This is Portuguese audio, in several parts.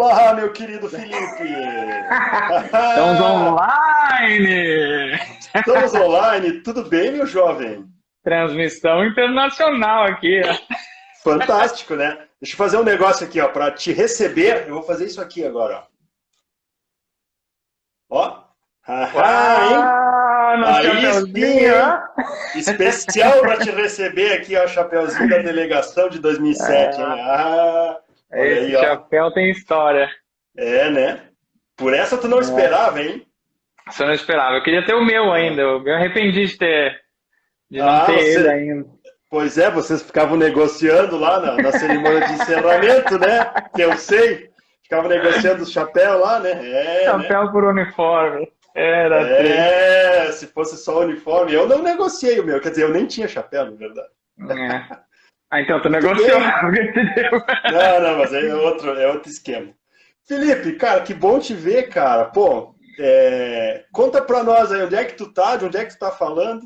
Olá, meu querido Felipe! Estamos online! Estamos online, tudo bem, meu jovem? Transmissão internacional aqui. Fantástico, né? Deixa eu fazer um negócio aqui, ó, para te receber. Eu vou fazer isso aqui agora, ó. Ó, haha, hein? Uau, no Aí sim, chapeuzinho, hein? ó. Especial para te receber aqui, ó, chapeuzinho da delegação de 2007, hein? Ah, olha Esse aí, ó. chapéu tem história. É, né? Por essa tu não É, esperava, hein? Isso eu não esperava. Eu queria ter o meu ainda. Eu me arrependi de não Ah, ter ele você. ainda. Pois é, vocês ficavam negociando lá na cerimônia de encerramento, né? Que eu sei. Ficavam negociando o chapéu lá, né? É, né? Chapéu por uniforme. Era triste. É, se fosse só o uniforme. Eu não negociei o meu, quer dizer, eu nem tinha chapéu, na verdade. É. Ah, então tu Muito negociou. bem. Não, não, mas aí é outro esquema. Felipe, cara, que bom te ver, cara. Pô, conta pra nós aí, onde é que tu tá, de onde é que tu tá falando?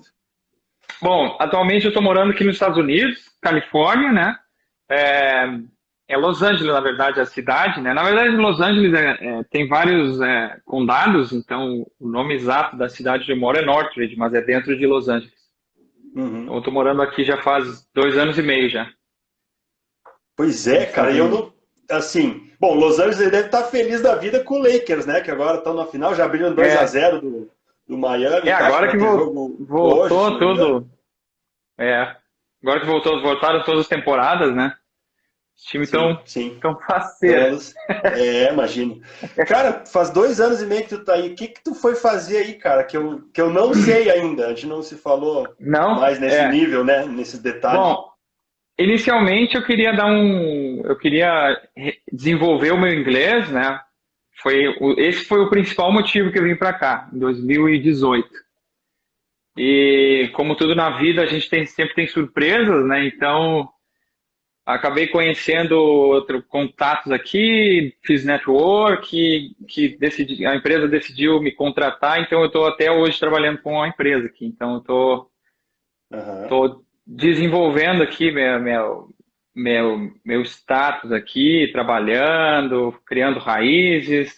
Bom, atualmente eu estou morando aqui nos Estados Unidos, Califórnia, né? É, é Los Angeles, na verdade, a cidade, né? Na verdade, Los Angeles tem vários condados, então o nome exato da cidade onde eu moro é Northridge, mas é dentro de Los Angeles. Então Uhum. eu estou morando aqui já faz 2 anos e meio já, Pois nos é, cara, Estados e eu Unidos. não. Assim, bom, Los Angeles ele deve estar feliz da vida com o Lakers, né? Que agora estão na final, já abriram 2 a É, 0 do Miami, tá? Que agora que vai ter jogo hoje, se voltou não me engano. tudo, é, agora que voltaram todas as temporadas, né? Os times Sim, estão sim. tão faceiros. Todos. Imagino. Cara, faz 2 anos e meio que tu tá aí. O que que tu foi fazer aí, cara? Que eu não sei ainda. A gente não se falou Não? mais nesse nível, né? Nesses detalhes. Bom, inicialmente eu queria desenvolver o meu inglês, né? Esse foi o principal motivo que eu vim para cá, em 2018. E como tudo na vida, a gente sempre tem surpresas, né? Então, acabei conhecendo contatos aqui, fiz network, a empresa decidiu me contratar, então eu estou até hoje trabalhando com a empresa aqui. Então, eu Aham. estou desenvolvendo aqui meu status aqui, trabalhando, criando raízes.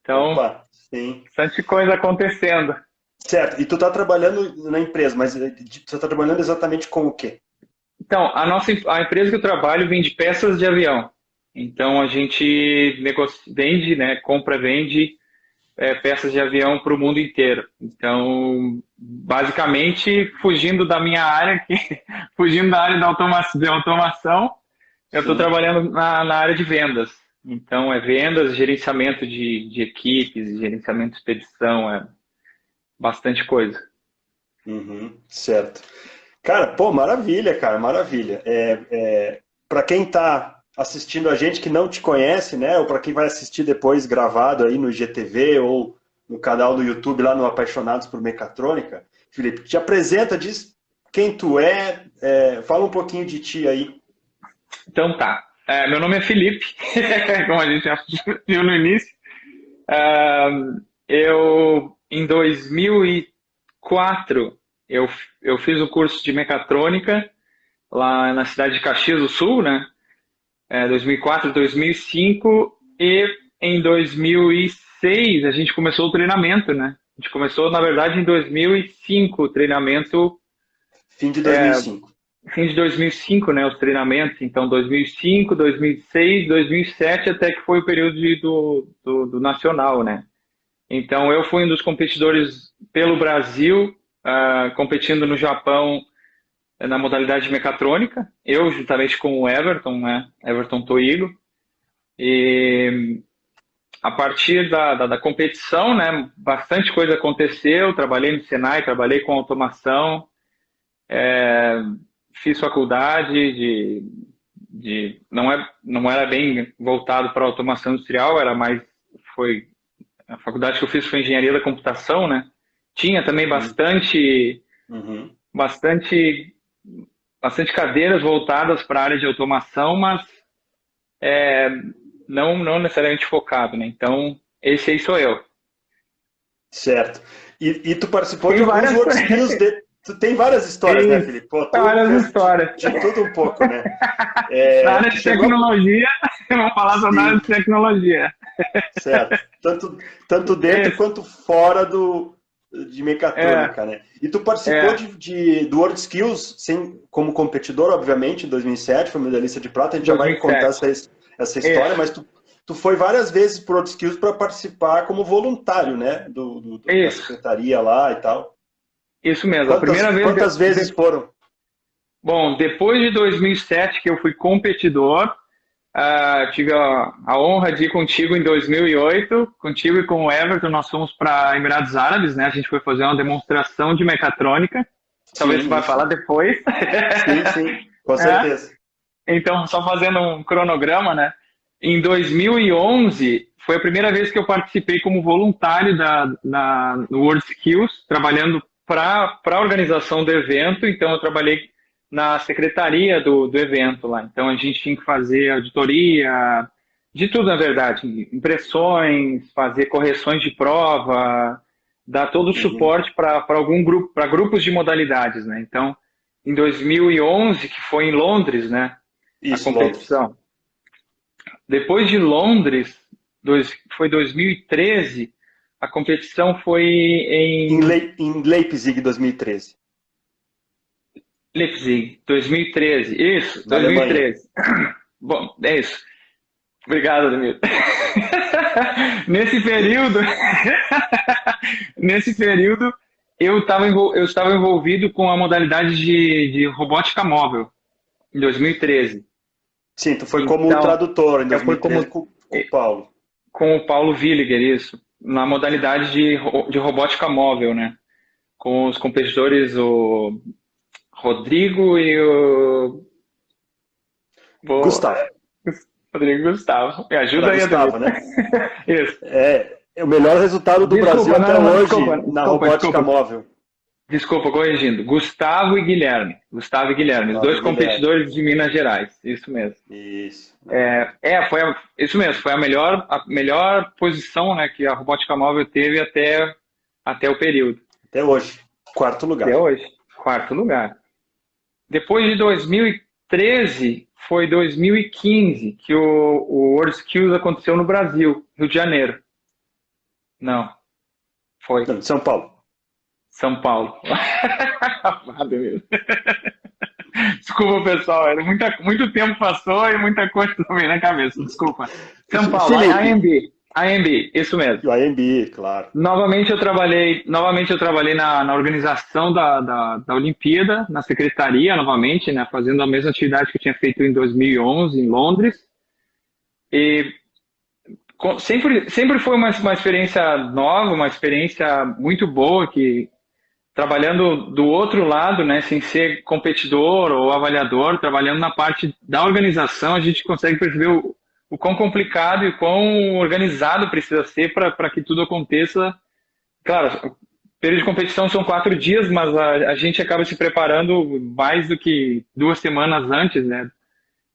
Então, Opa, sim. bastante coisa acontecendo. Certo. E tu tá trabalhando na empresa, mas tu tá trabalhando exatamente com o quê? Então, a empresa que eu trabalho vende peças de avião. Então, a gente vende, né, compra, vende peças de avião para o mundo inteiro. Então, basicamente, fugindo da minha área, fugindo da área de automação, eu estou Sim. trabalhando na área de vendas. Então, é vendas, gerenciamento de equipes, gerenciamento de expedição, é bastante coisa. Uhum, certo. Cara, pô, maravilha, cara, maravilha. Para quem está assistindo a gente que não te conhece, né, ou para quem vai assistir depois gravado aí no IGTV ou no canal do YouTube lá no Apaixonados por Mecatrônica, Felipe, te apresenta, diz quem tu fala um pouquinho de ti aí. Então tá. Meu nome é Felipe, como a gente já viu no início. Ah, em 2004, eu fiz o curso de mecatrônica lá na cidade de Caxias do Sul, né? 2004, 2005 e em 2006 a gente começou o treinamento, né? A gente começou, na verdade, em 2005 o treinamento, Fim de 2005. fim de 2005, né? Os treinamentos. Então, 2005, 2006, 2007 até que foi o período do nacional, né? Então, eu fui um dos competidores pelo Brasil, competindo no Japão na modalidade de mecatrônica. Eu, juntamente com o Everton, né? Everton Toigo. E a partir da competição, né? Bastante coisa aconteceu. Trabalhei no Senai, trabalhei com automação, fiz faculdade não era bem voltado para automação industrial, era mais, foi a faculdade que eu fiz foi engenharia da computação, né? Tinha também Uhum. bastante, bastante cadeiras voltadas para a área de automação, mas não necessariamente focado, né? Então, esse aí sou eu. Certo. E tu participou de Tem alguns várias, work skills. Tu tem várias histórias, né, Felipe? Pô, tu Várias fez histórias. de tudo um pouco, né? Na área de tecnologia, vamos falar só na área Sim, de tecnologia. certo. Tanto dentro Esse, quanto fora de é, mecatrônica, né? E tu participou é, do World Skills como competidor, obviamente, em 2007, foi medalhista de prata. A gente já vai contar 2007. essa história, Isso, mas tu foi várias vezes pro World Skills para participar como voluntário, né? Da isso, secretaria lá e tal. isso mesmo. A primeira Quantas, vez, quantas vezes foram? bom, depois de 2007 que eu fui competidor, tive a honra de ir contigo em 2008, contigo e com o Everton, nós fomos para Emirados Árabes, né? A gente foi fazer uma demonstração de mecatrônica. Talvez você Sim, vai isso. falar depois. Sim, sim, com É, certeza. então, só fazendo um cronograma, né? Em 2011 foi a primeira vez que eu participei como voluntário no World Skills, trabalhando para a organização do evento. Então, eu trabalhei na secretaria do evento lá. Então, a gente tinha que fazer auditoria, de tudo, na verdade. Impressões, fazer correções de prova, dar todo o Uhum. suporte para algum grupo, para grupos de modalidades, né? Então, em 2011, que foi em Londres, né? A Isso, Londres. competição. Depois de Londres, foi 2013, a competição foi em Em Leipzig, 2013, Leipzig, 2013. Isso, na Alemanha. 2013. Bom, é isso. Obrigado, Ademir. Nesse período, nesse período, eu estava envolvido com a modalidade de robótica móvel, em 2013. Sim, tu foi como Então, tradutor em eu fui 2013 com o Paulo. com o Paulo Villiger, isso, na modalidade de robótica móvel, né? Com os competidores, o Rodrigo e o Gustavo. Rodrigo e Gustavo. Me Era ajuda aí, Ademir. Gustavo, né? Isso. É o melhor resultado do Brasil Desculpa, até não, desculpa, hoje na desculpa, robótica desculpa. móvel. Desculpa, corrigindo. Gustavo e Guilherme. Gustavo e Guilherme, os Gustavo dois e Guilherme. competidores de Minas Gerais. Isso mesmo. Isso. Isso mesmo, foi a melhor posição, né, que a robótica móvel teve até o período. Até hoje. Quarto Até lugar. hoje. Quarto lugar. Depois de 2013, foi 2015 que o World Skills aconteceu no Brasil, Rio de Janeiro. Não, foi Não, de São Paulo. São Paulo. Desculpa, pessoal, muito tempo passou e muita coisa também na cabeça, desculpa. São Paulo, Felipe, AMB, isso mesmo. o AMB, claro. Novamente eu trabalhei na organização da Olimpíada, na secretaria, novamente, né, fazendo a mesma atividade que eu tinha feito em 2011, em Londres. E sempre foi uma experiência nova, uma experiência muito boa, que trabalhando do outro lado, né, sem ser competidor ou avaliador, trabalhando na parte da organização, a gente consegue perceber o quão complicado e quão organizado precisa ser para que tudo aconteça. Claro, o período de competição são 4 dias, mas a gente acaba se preparando mais do que 2 semanas antes, né?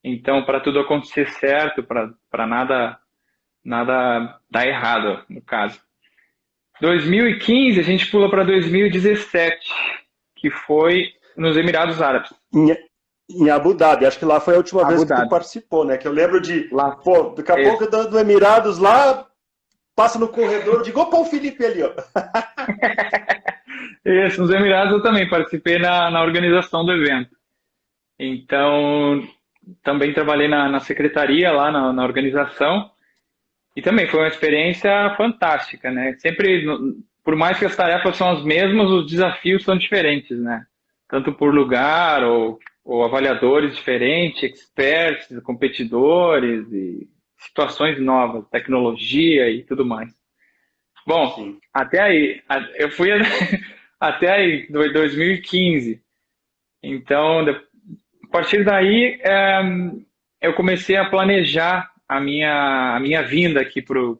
Então, para tudo acontecer certo, para nada dar errado, no caso. 2015, a gente pula para 2017, que foi nos Emirados Árabes, Em, em Abu Dhabi. Acho que lá foi a última vez Abu que tu Dhabi. participou, né? Que eu lembro Lá, pô, daqui a pouco isso. do Emirados lá, passa no corredor, digo, opa, o Felipe ali, ó. Isso, nos Emirados eu também participei na organização do evento. Então, também trabalhei na secretaria lá na organização. E também foi uma experiência fantástica, né? Sempre, por mais que as tarefas são as mesmas, os desafios são diferentes, né? Tanto por lugar ou avaliadores diferentes, experts, competidores e situações novas, tecnologia e tudo mais. Bom, Sim. até aí, eu fui até aí, 2015. Então, a partir daí, eu comecei a planejar a minha vinda aqui para os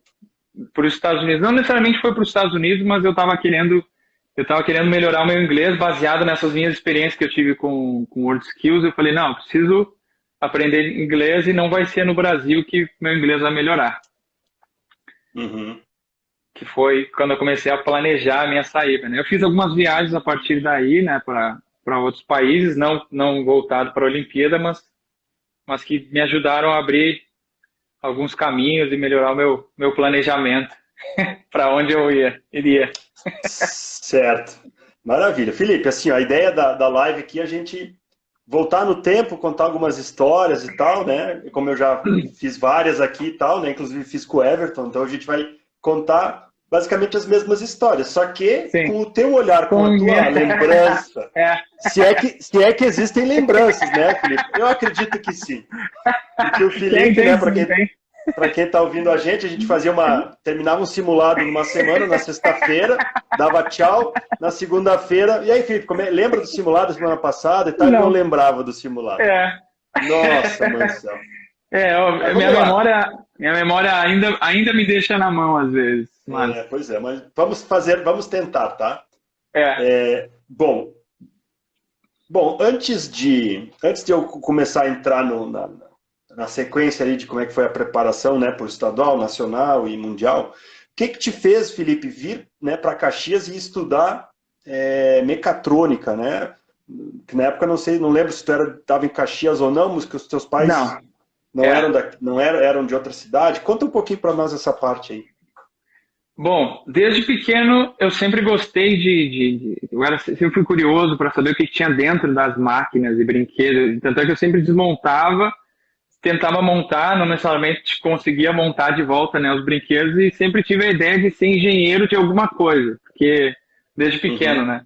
Estados Unidos. Não necessariamente foi para os Estados Unidos, mas eu estava querendo melhorar o meu inglês baseado nessas minhas experiências que eu tive com World Skills. Eu falei, não, eu preciso aprender inglês e não vai ser no Brasil que meu inglês vai melhorar. Uhum. que foi quando eu comecei a planejar a minha saída, né? Eu fiz algumas viagens a partir daí, né, para outros países, não voltado para a Olimpíada, mas que me ajudaram a abrir alguns caminhos e melhorar o meu planejamento para onde eu iria. Certo. Maravilha. Felipe, assim, a ideia da live aqui é a gente voltar no tempo, contar algumas histórias e tal, né? Como eu já fiz várias aqui e tal, né? Inclusive fiz com o Everton, então a gente vai contar basicamente as mesmas histórias, só que Sim. com o teu olhar, com a tua lembrança. Se é que existem lembranças, né, Felipe? Eu acredito que sim. Porque o Felipe, né, para quem está ouvindo a gente terminava um simulado numa semana, na sexta-feira, dava tchau, na segunda-feira. E aí, Felipe, lembra do simulado da semana passada e tal? Ele não lembrava do simulado. Nossa, Marcelo. Minha memória ainda me deixa na mão às vezes. Mas... pois é, mas vamos tentar, tá? Bom, antes de eu começar a entrar na sequência ali de como é que foi a preparação, né, para o estadual, nacional e mundial, o que te fez, Felipe, vir, né, para Caxias e estudar mecatrônica, né? Que na época não lembro se tu estava em Caxias ou não, mas que os teus pais eram de outra cidade. Conta um pouquinho para nós essa parte aí. Bom, desde pequeno eu sempre gostei eu sempre fui curioso para saber o que tinha dentro das máquinas e brinquedos, tanto é que eu sempre desmontava, tentava montar, não necessariamente conseguia montar de volta, né, os brinquedos, e sempre tive a ideia de ser engenheiro de alguma coisa, porque desde pequeno, né?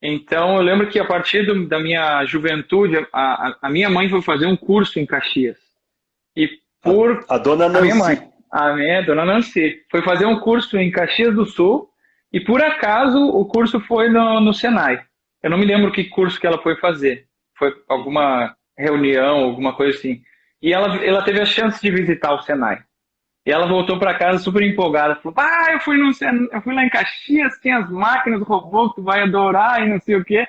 Então eu lembro que a partir da minha juventude, a minha mãe foi fazer um curso em Caxias. E a dona Nancy. A minha dona Nancy foi fazer um curso em Caxias do Sul e, por acaso, o curso foi no Senai. Eu não me lembro que curso que ela foi fazer. Foi alguma reunião, alguma coisa assim. E ela teve a chance de visitar o Senai. E ela voltou para casa super empolgada. Falou, eu fui lá em Caxias, tinha as máquinas, o robô que tu vai adorar e não sei o quê.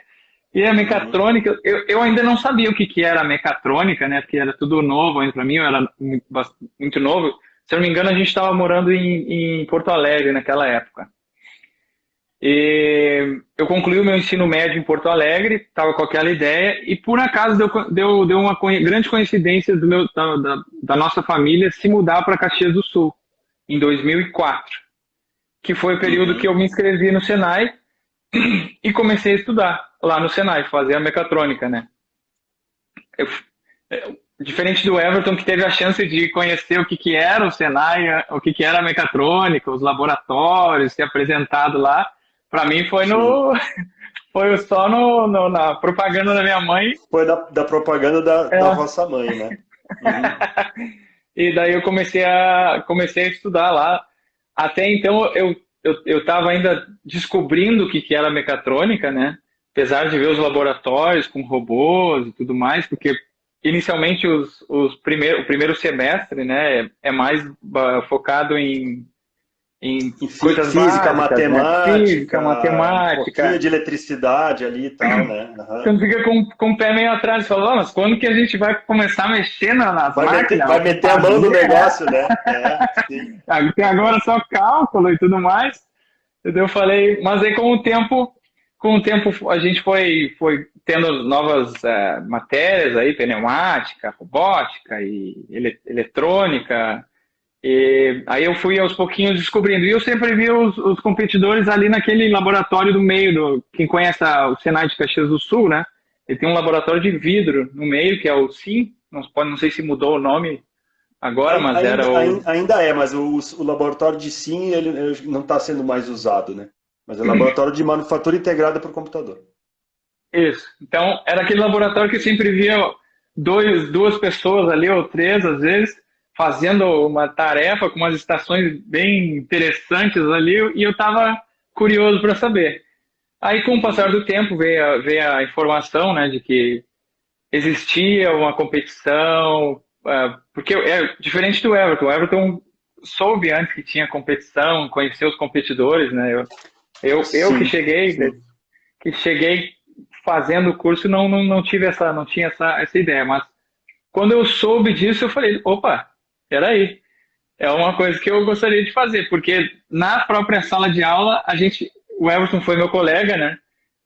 E a mecatrônica, eu ainda não sabia o que era a mecatrônica, né? Porque era tudo novo ainda para mim, eu era muito novo. Se eu não me engano, a gente estava morando em Porto Alegre naquela época. E eu concluí o meu ensino médio em Porto Alegre, estava com aquela ideia, e por acaso deu uma grande coincidência da nossa família se mudar para Caxias do Sul, em 2004, que foi o período que eu me inscrevi no Senai e comecei a estudar lá no Senai, fazer a mecatrônica, né? Diferente do Everton, que teve a chance de conhecer o que era o Senai, o que era a mecatrônica, os laboratórios, ser apresentado lá, para mim foi só na propaganda da minha mãe. Foi da propaganda da vossa mãe, né? E daí eu comecei a estudar lá. Até então eu estava ainda descobrindo o que era a mecatrônica, né? Apesar de ver os laboratórios com robôs e tudo mais, porque inicialmente o primeiro semestre, né, é mais focado em coisas física, básicas, matemática, né? Física, matemática, um pouquinho de eletricidade ali e tal, né? Então fica com o pé meio atrás, fala, mas quando que a gente vai começar a mexer nas máquinas? Vai meter a mão no negócio, né? Sim. Agora só cálculo e tudo mais. Eu falei, mas aí com o tempo a gente foi tendo novas matérias aí, pneumática, robótica e eletrônica. E aí eu fui aos pouquinhos descobrindo. E eu sempre vi os competidores ali naquele laboratório do meio, quem conhece o Senai de Caxias do Sul, né? Ele tem um laboratório de vidro no meio, que é o SIM. Não sei se mudou o nome agora, mas ainda é, mas o laboratório de SIM ele não está sendo mais usado, né? Mas é laboratório de manufatura integrada para o computador. Isso. Então, era aquele laboratório que sempre via duas pessoas ali, ou três, às vezes, fazendo uma tarefa com umas estações bem interessantes ali, e eu estava curioso para saber. Aí, com o passar do tempo, veio a informação, né, de que existia uma competição, porque diferente do Everton. O Everton soube antes que tinha competição, conheceu os competidores, né? Eu que cheguei fazendo o curso, não tinha essa ideia, mas quando eu soube disso, eu falei, opa, peraí, é uma coisa que eu gostaria de fazer, porque na própria sala de aula, o Everton foi meu colega, né?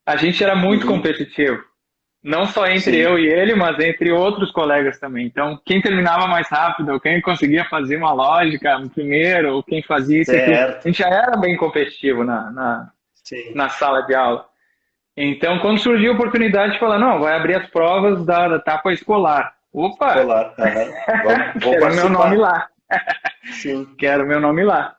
A gente era muito Uhum. competitivo. Não só entre Sim, eu e ele, mas entre outros colegas também. Então, quem terminava mais rápido, ou quem conseguia fazer uma lógica primeiro, ou quem fazia isso e aquilo. A certo. gente já era bem competitivo Sim. na sala de aula. Então, quando surgiu a oportunidade de falar, não, vai abrir as provas da etapa escolar. Opa, Escolar. Aham. Vou quero meu nome participar. lá. Sim. Quero meu nome lá.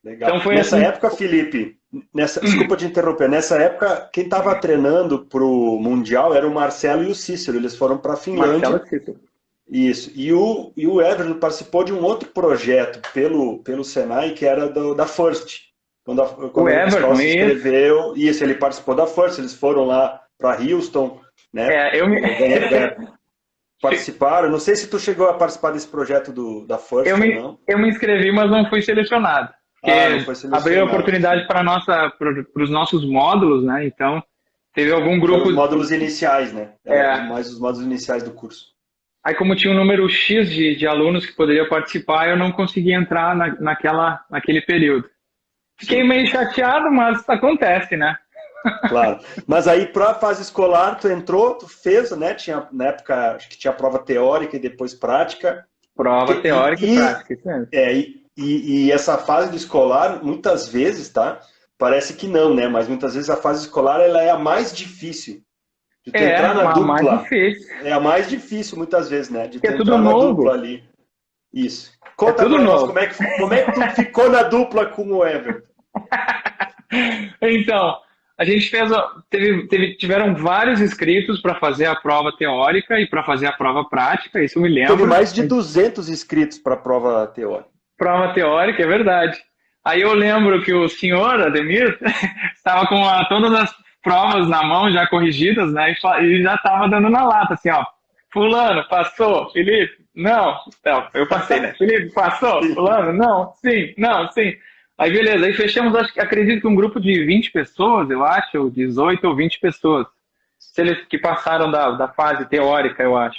Legal. Então foi Nessa assim, época, Felipe, desculpa te interromper, nessa época, quem estava treinando para o Mundial era o Marcelo e o Cícero, eles foram para a Marcelo Finlândia, Tito. isso. E o Everton participou de um outro projeto pelo Senai, que era da First. O Quando a escola Everton, se isso. inscreveu, isso, ele participou da First, eles foram lá para Houston, né? Eu me, Participaram. Não sei se tu chegou a participar desse projeto da eu First ou me, não. eu me inscrevi, mas não fui selecionado. Ah, não Porque foi abriu a selecionado. oportunidade para os nossos módulos, né? Então, teve algum Foram grupo. os módulos iniciais, né? Era É, mais os módulos iniciais do curso. aí, como tinha um número X de alunos que poderiam participar, eu não consegui entrar naquele período. Fiquei Sim, meio chateado, mas acontece, né? claro. Mas aí, para a fase escolar, tu entrou, tu fez, né? Tinha, na época, acho que tinha prova teórica e depois prática. Prova E, teórica e e, prática, isso mesmo. e essa fase do escolar, muitas vezes, tá? Parece que não, né? Mas muitas vezes a fase escolar ela é a mais difícil. De tu É, entrar na a mais dupla, difícil. é a mais difícil, muitas vezes, né? De Porque tu é tudo entrar na dupla novo. ali. Isso. É Conta tudo pra nós novo. como é que tu ficou na dupla com o Everton. Então, a gente fez. Tiveram vários inscritos para fazer a prova teórica e para fazer a prova prática, isso eu me Teve lembro. mais de 200 inscritos para a prova teórica. Prova teórica, é verdade. Aí eu lembro que o senhor, Ademir, estava com todas as provas na mão já corrigidas, né? E já estava dando na lata, assim, ó. Fulano, passou. Felipe, não. Não, eu passei, né? Felipe, passou. Sim. Fulano, não. Sim, não, sim. Aí beleza, aí fechamos, acredito que um grupo de 20 pessoas, eu acho, ou 18 ou 20 pessoas. Se eles que passaram da fase teórica, eu acho.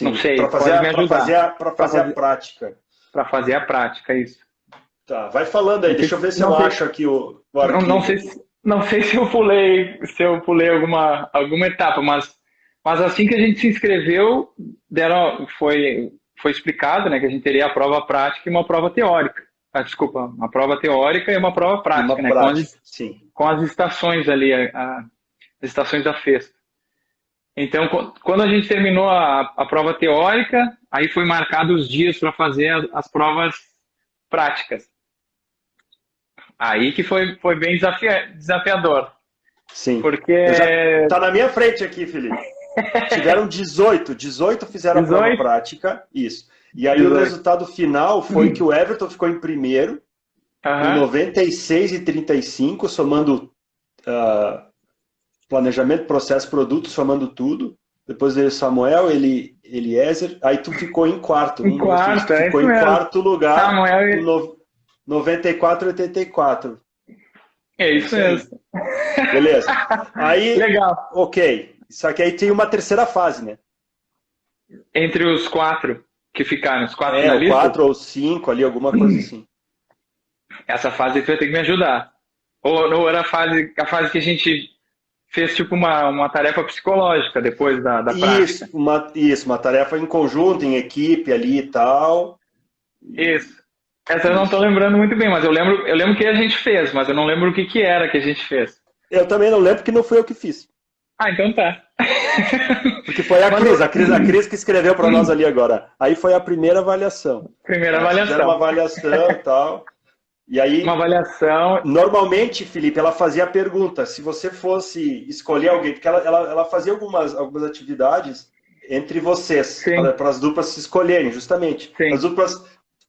Não Sim. sei, Para fazer, pode me para ajudar. fazer, para Para fazer a fazer, prática. para fazer a prática, isso. Tá, vai falando aí, Não sei, deixa eu ver se eu não sei, acho aqui o não arquivo. sei, não sei se eu pulei alguma etapa, mas assim que a gente se inscreveu, foi explicado, né, que a gente teria a prova prática e uma prova teórica. Ah, desculpa, uma prova teórica e uma prova E prática, uma né, com prática, as, sim. com as estações ali, as estações da festa. Então, quando a gente terminou a prova teórica, aí foi marcado os dias para fazer as provas práticas. Aí que foi bem desafiador, Sim. porque Tá na minha frente aqui, Felipe. Tiveram 18 fizeram a prova 18, prática, isso. E aí o 18. resultado final foi que o Everton ficou em primeiro, com Aham. 96,35, somando planejamento, processo, produto, somando tudo. Depois veio Samuel, Eliezer, aí tu ficou em quarto, Em no número fixo, quarto, tu é ficou isso em mesmo. quarto lugar, com Samuel, 94,84. é É isso isso aí. mesmo. Beleza. Aí, Legal. ok. Só que aí tem uma terceira fase, né? Entre os quatro que ficaram, os quatro É, o finalistas, 4 ou 5 ali, alguma coisa assim. essa fase você vai ter que me ajudar. Ou era a fase que a gente fez tipo uma tarefa psicológica depois da Isso, prática. uma tarefa em conjunto, em equipe ali e tal. Isso. Essa eu não estou Isso. lembrando muito bem, mas eu lembro que a gente fez, mas eu não lembro o que que era que a gente fez. Eu também não lembro que não fui eu que fiz. Ah, então tá. Porque foi a Mas Cris, a Cris que escreveu para nós ali agora. Aí foi a primeira avaliação. primeira Elas fizeram uma avaliação. avaliação e tal. E Uma aí, avaliação. normalmente, Felipe, ela fazia a pergunta, se você fosse escolher alguém, porque ela fazia algumas atividades entre vocês, Sim, para as duplas se escolherem, justamente. As sim. duplas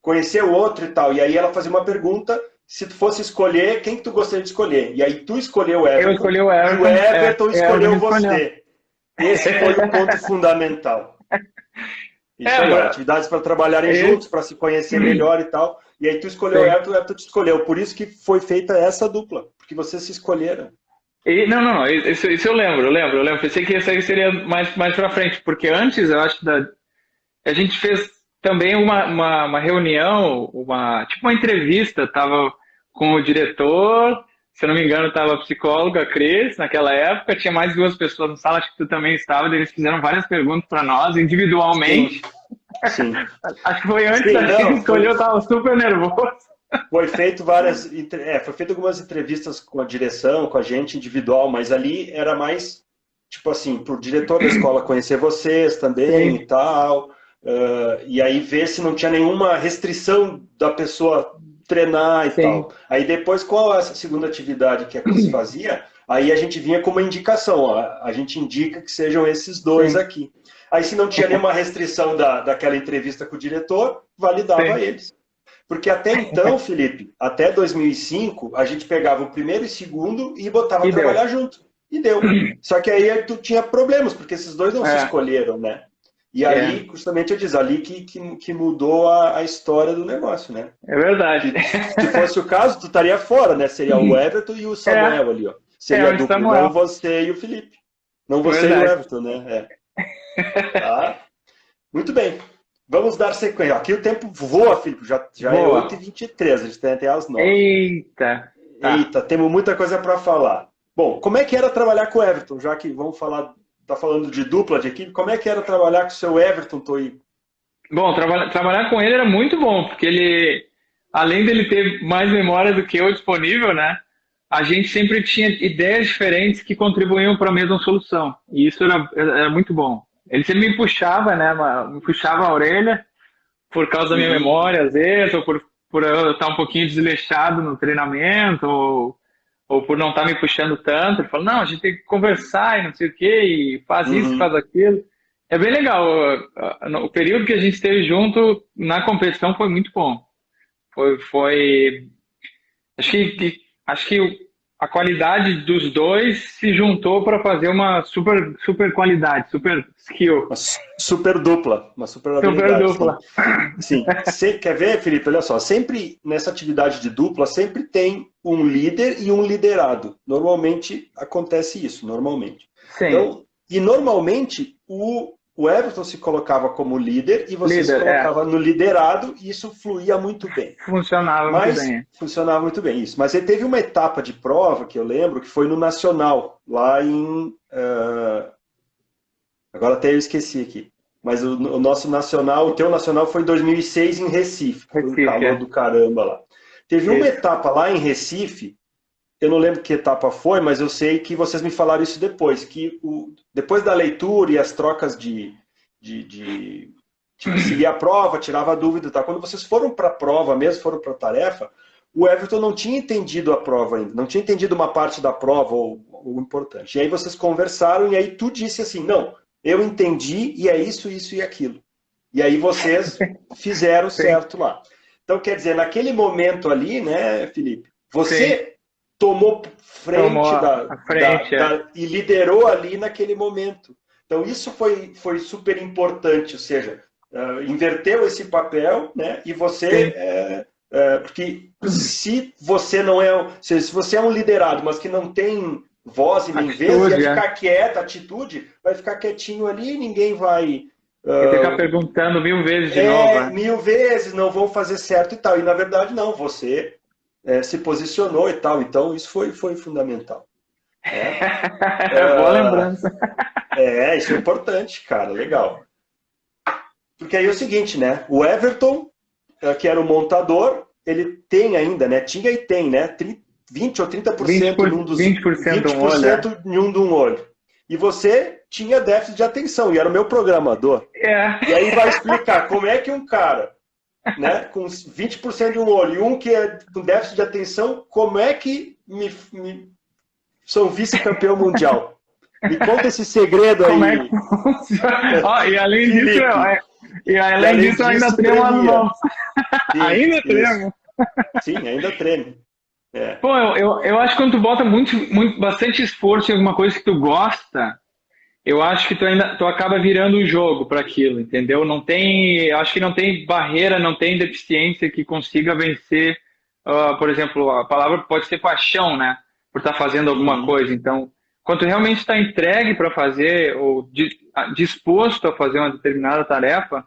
conhecer o outro e tal. E aí ela fazia uma pergunta, se tu fosse escolher, quem que tu gostaria de escolher? E aí tu escolheu o Eu Everton, escolhi o e o Everton. Everton Everton escolheu me escolheu. você. Esse foi o ponto fundamental. Isso aí, ó, Mas. atividades para trabalharem juntos, para se conhecer melhor e tal. E aí tu escolheu Sim. o Everton te escolheu. Por isso que foi feita essa dupla, porque vocês se escolheram. Não, isso eu lembro. Pensei que isso aí seria mais pra frente, porque antes, eu acho, a gente fez também uma reunião, tipo uma entrevista, tava com o diretor, se eu não me engano, tava a psicóloga Cris, naquela época, tinha mais 2 pessoas na sala, acho que tu também estava, eles fizeram várias perguntas para nós, Sim, individualmente. sim. Acho que foi antes Sim, da gente não, escolher, eu tava super nervoso. foi feito algumas entrevistas com a direção, com a gente individual, mas ali era mais, tipo assim, pro diretor da escola conhecer vocês também Sim, e tal, e aí ver se não tinha nenhuma restrição da pessoa treinar e sim, tal. Aí depois, qual essa segunda atividade que a Cris fazia, aí a gente vinha com uma indicação, ó, a gente indica que sejam esses dois sim, aqui. Aí se não tinha nenhuma restrição daquela entrevista com o diretor, validava sim. eles. Porque até então, Felipe, até 2005, a gente pegava o primeiro e segundo e botava E a deu. trabalhar junto. E deu. Só que aí tu tinha problemas, porque esses dois não se É, escolheram, né? E é, aí, justamente eu disse, ali que mudou a história do negócio, né? é verdade. Que se fosse o caso, tu estaria fora, né? Seria o Everton e o É, Samuel ali, ó. é Seria o duplo, não Samuel, você e o Felipe. Não você e o verdade. Everton, né? Tá? Muito bem. Vamos dar sequência. Aqui o tempo voa, Felipe. Já é Boa. 8h23, a gente tem até às 9. Eita, tá. Eita, temos muita coisa para falar. Bom, como é que era trabalhar com o Everton? Já que vamos falar, tá falando de dupla de equipe, como é que era trabalhar com o seu Everton, Toí? Bom, trabalhar com ele era muito bom, porque ele, além dele ter mais memória do que eu disponível, né? A gente sempre tinha ideias diferentes que contribuíam para a mesma solução. E isso era muito bom. Ele sempre me puxava, né? Me puxava a orelha por causa da minha Uhum, memória, às vezes, ou por eu estar um pouquinho desleixado no treinamento, ou por não estar me puxando tanto. Ele falou, não, a gente tem que conversar e não sei o quê, e faz isso, faz uhum. aquilo. É bem legal. O período que a gente esteve junto na competição foi muito bom. Foi acho que a qualidade dos dois se juntou para fazer uma super qualidade, super skill, Super dupla, uma super super habilidade, sim. dupla. Sim. Quer ver, Felipe? Olha só, sempre nessa atividade de dupla, sempre tem um líder e um liderado. Normalmente acontece isso, normalmente. Sim, Então, e normalmente o Everton se colocava como líder e você se líder, colocava no liderado e isso fluía muito bem. funcionava muito Mas bem. funcionava muito bem isso. Mas ele teve uma etapa de prova que eu lembro que foi no Nacional, lá em. Agora até eu esqueci aqui. Mas o nosso Nacional, o teu Nacional foi em 2006 em Recife, que foi um Recife, calor do caramba lá. Teve uma isso. etapa lá em Recife, eu não lembro que etapa foi, mas eu sei que vocês me falaram isso depois, que depois da leitura e as trocas de seguir a prova, tirava a dúvida e tal. Quando vocês foram para a prova mesmo, foram para a tarefa, o Everton não tinha entendido a prova ainda, não tinha entendido uma parte da prova ou o importante. E aí vocês conversaram e aí tu disse assim, não, eu entendi e é isso, isso e aquilo. E aí vocês fizeram Sim, certo lá. Então, quer dizer, naquele momento ali, né, Felipe, sim. você tomou Tomou frente a frente, é. e liderou ali naquele momento. Então, isso foi super importante, ou seja, inverteu esse papel, né? E você, Sim. porque se você não é, se você é um liderado, mas que não tem voz e nem vez, ia Atitude, é. ficar quieta, atitude, vai ficar quietinho ali, ninguém vai E ficar perguntando 1000 vezes de novo, é. 1000 vezes, não vão fazer certo e tal. E na verdade não, você se posicionou e tal. Então isso foi fundamental. Né? Boa lembrança. Isso é importante, cara, legal. Porque aí é o seguinte, né? O Everton, que era o montador, ele tem ainda, né? Tinha e tem, né? 20 ou 20 30% por, num dos 20% um olho, é. 20% em um de um olho. E você tinha déficit de atenção, e era o meu programador. É. E aí vai explicar como é que um cara, né, com 20% de um olho e um que é com déficit de atenção, como é que sou vice-campeão mundial? Me conta esse segredo Como é que aí, funciona? Ó, Felipe. e E além além disso, eu ainda disso, tremo as tremia. mãos. Sim, Ainda isso. tremo. Sim, ainda treme. É. Pô, eu acho que quando tu bota bastante esforço em alguma coisa que tu gosta, eu acho que tu acaba virando o jogo para aquilo, entendeu? Não tem, acho que não tem barreira, não tem deficiência que consiga vencer. Por exemplo, a palavra pode ser paixão, né? Por estar fazendo alguma Uhum. coisa. Então, quando tu realmente está entregue para fazer ou disposto a fazer uma determinada tarefa,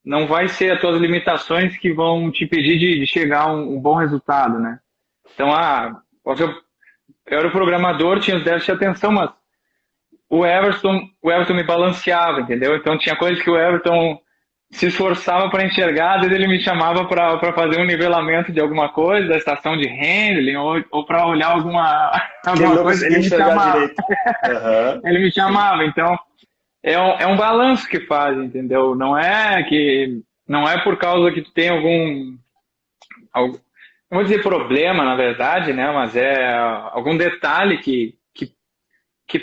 não vai ser as tuas limitações que vão te impedir de chegar a um bom resultado, né? Então, eu era o programador, tinha os déficits de atenção, mas o Everton me balanceava, entendeu? Então tinha coisas que o Everton se esforçava para enxergar, às vezes ele me chamava para fazer um nivelamento de alguma coisa, da estação de handling, ou para olhar alguma coisa, ele me chamava. Uhum. Ele me chamava, então é um balanço que faz, entendeu? Não é por causa que tu tem algum não vou dizer problema, na verdade, né? Mas é algum detalhe que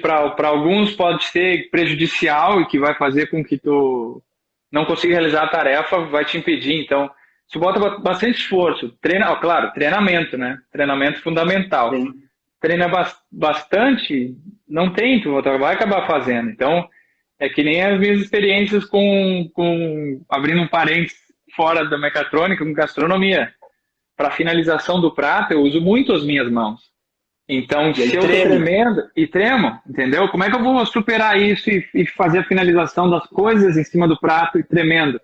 para alguns pode ser prejudicial e que vai fazer com que tu não consiga realizar a tarefa, vai te impedir. Então, tu bota bastante esforço. Claro, treinamento, né? Treinamento fundamental. Sim. Treina bastante, não tem, tu vai acabar fazendo. Então, é que nem as minhas experiências abrindo um parênteses fora da mecatrônica, com gastronomia. Para finalização do prato, eu uso muito as minhas mãos. Então, se eu tô tremendo e tremo, entendeu? Como é que eu vou superar isso e fazer a finalização das coisas em cima do prato e tremendo?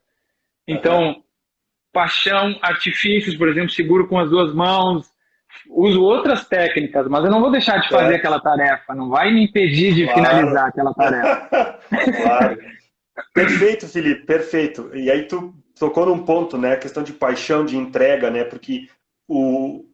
Então, paixão, artifícios, por exemplo, seguro com as duas mãos, uso outras técnicas, mas eu não vou deixar de fazer aquela tarefa, não vai me impedir de finalizar aquela tarefa. Claro. Perfeito, Felipe, perfeito. E aí tu tocou num ponto, né? A questão de paixão, de entrega, né? Porque o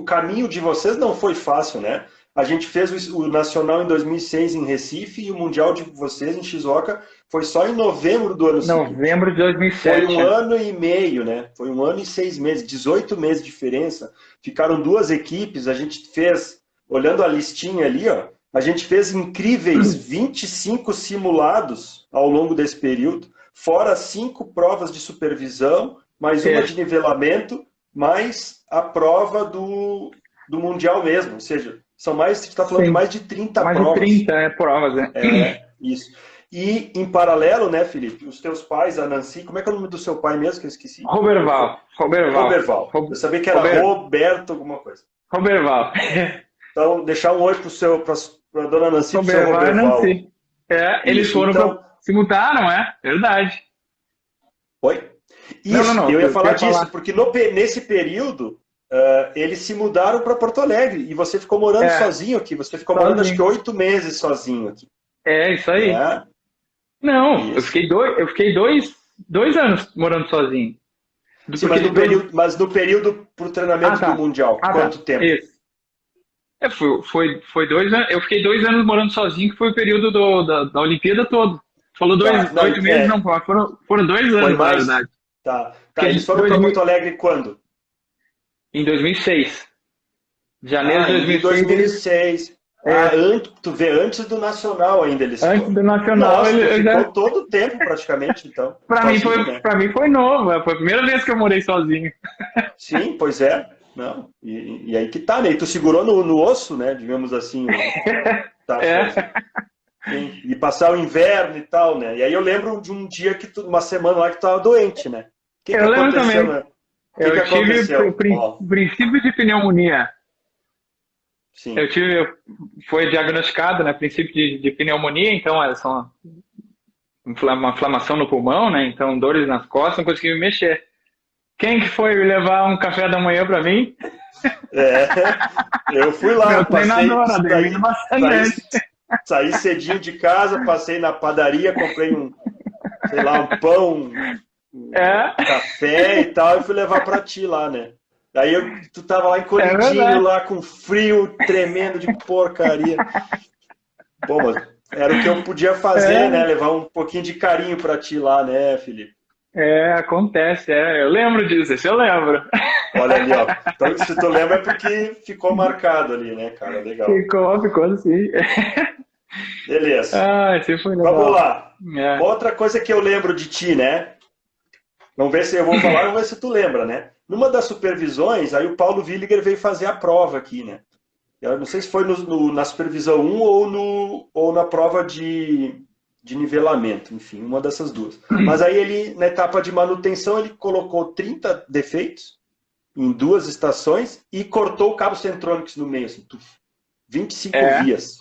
caminho de vocês não foi fácil, né? A gente fez o Nacional em 2006 em Recife e o Mundial de vocês em Shizuoka foi só em novembro do ano seguinte. Novembro de 2007. Foi um ano e meio, né? Foi 1 ano e 6 meses, 18 meses de diferença. Ficaram 2 equipes, a gente fez, olhando a listinha ali, ó, a gente fez incríveis 25 simulados ao longo desse período, fora 5 provas de supervisão, mais uma de nivelamento, mais a prova do Mundial mesmo. Ou seja, são mais, você está falando de mais de 30 provas. Mais de 30 provas, né? Isso. E, em paralelo, né, Felipe, os teus pais, a Nancy, como é que é o nome do seu pai mesmo, que eu esqueci? Roberval. Eu sabia que era Roberto alguma coisa. Roberval. Então, deixar um oi para dona Nancy e pro seu Roberval. Nancy. Eles foram se mudaram, verdade. Oi? Isso, não, eu ia falar disso, porque nesse período, eles se mudaram para Porto Alegre, e você ficou morando sozinho aqui, você ficou morando acho que 8 meses sozinho aqui. Isso aí. Não, isso. eu fiquei dois anos morando sozinho. Sim, mas no período pro treinamento do Mundial, quanto tempo? Isso. Foi 2 anos, eu fiquei 2 anos morando sozinho, que foi o período da Olimpíada todo. Falou 8 meses, não, foram 2 anos, na verdade. Tá. Eles foram para Porto Alegre quando? Em 2006. Janeiro de 2006. Tu vê, antes do Nacional ainda eles foram. Antes do Nacional. Ficou todo o tempo praticamente, então. Pra mim foi novo, foi a primeira vez que eu morei sozinho. Sim, pois é. Não. E aí que tá, né? E tu segurou no osso, né? Digamos assim. Sim. E passar o inverno e tal, né? E aí eu lembro de um dia uma semana lá que tu tava doente, né? O que lembro também. Né? Eu tive princípio de pneumonia. Sim. Foi diagnosticado, né, princípio de pneumonia, então é só uma inflamação no pulmão, né, então dores nas costas, não consegui me mexer. Quem que foi levar um café da manhã para mim? Eu fui lá, saí cedinho de casa, passei na padaria, comprei um pão, café e tal, e fui levar para ti lá, né? Daí tu tava lá encolhidinho, lá com frio, tremendo de porcaria. Bom, mas era o que eu podia fazer, né? Levar um pouquinho de carinho pra ti lá, né, Felipe? Acontece, eu lembro disso, isso eu lembro. Olha ali, ó. Então, se tu lembra é porque ficou marcado ali, né, cara? Legal. Ficou sim. Beleza. Esse foi legal. Vamos lá. Outra coisa que eu lembro de ti, né? Vamos ver se eu vou falar, vamos ver se tu lembra, né? Numa das supervisões, aí o Paulo Williger veio fazer a prova aqui, né? Eu não sei se foi na supervisão 1 ou na prova de nivelamento, enfim, uma dessas duas. Mas aí ele, na etapa de manutenção, ele colocou 30 defeitos em 2 estações e cortou o cabo Centronics no meio, assim, 25 vias.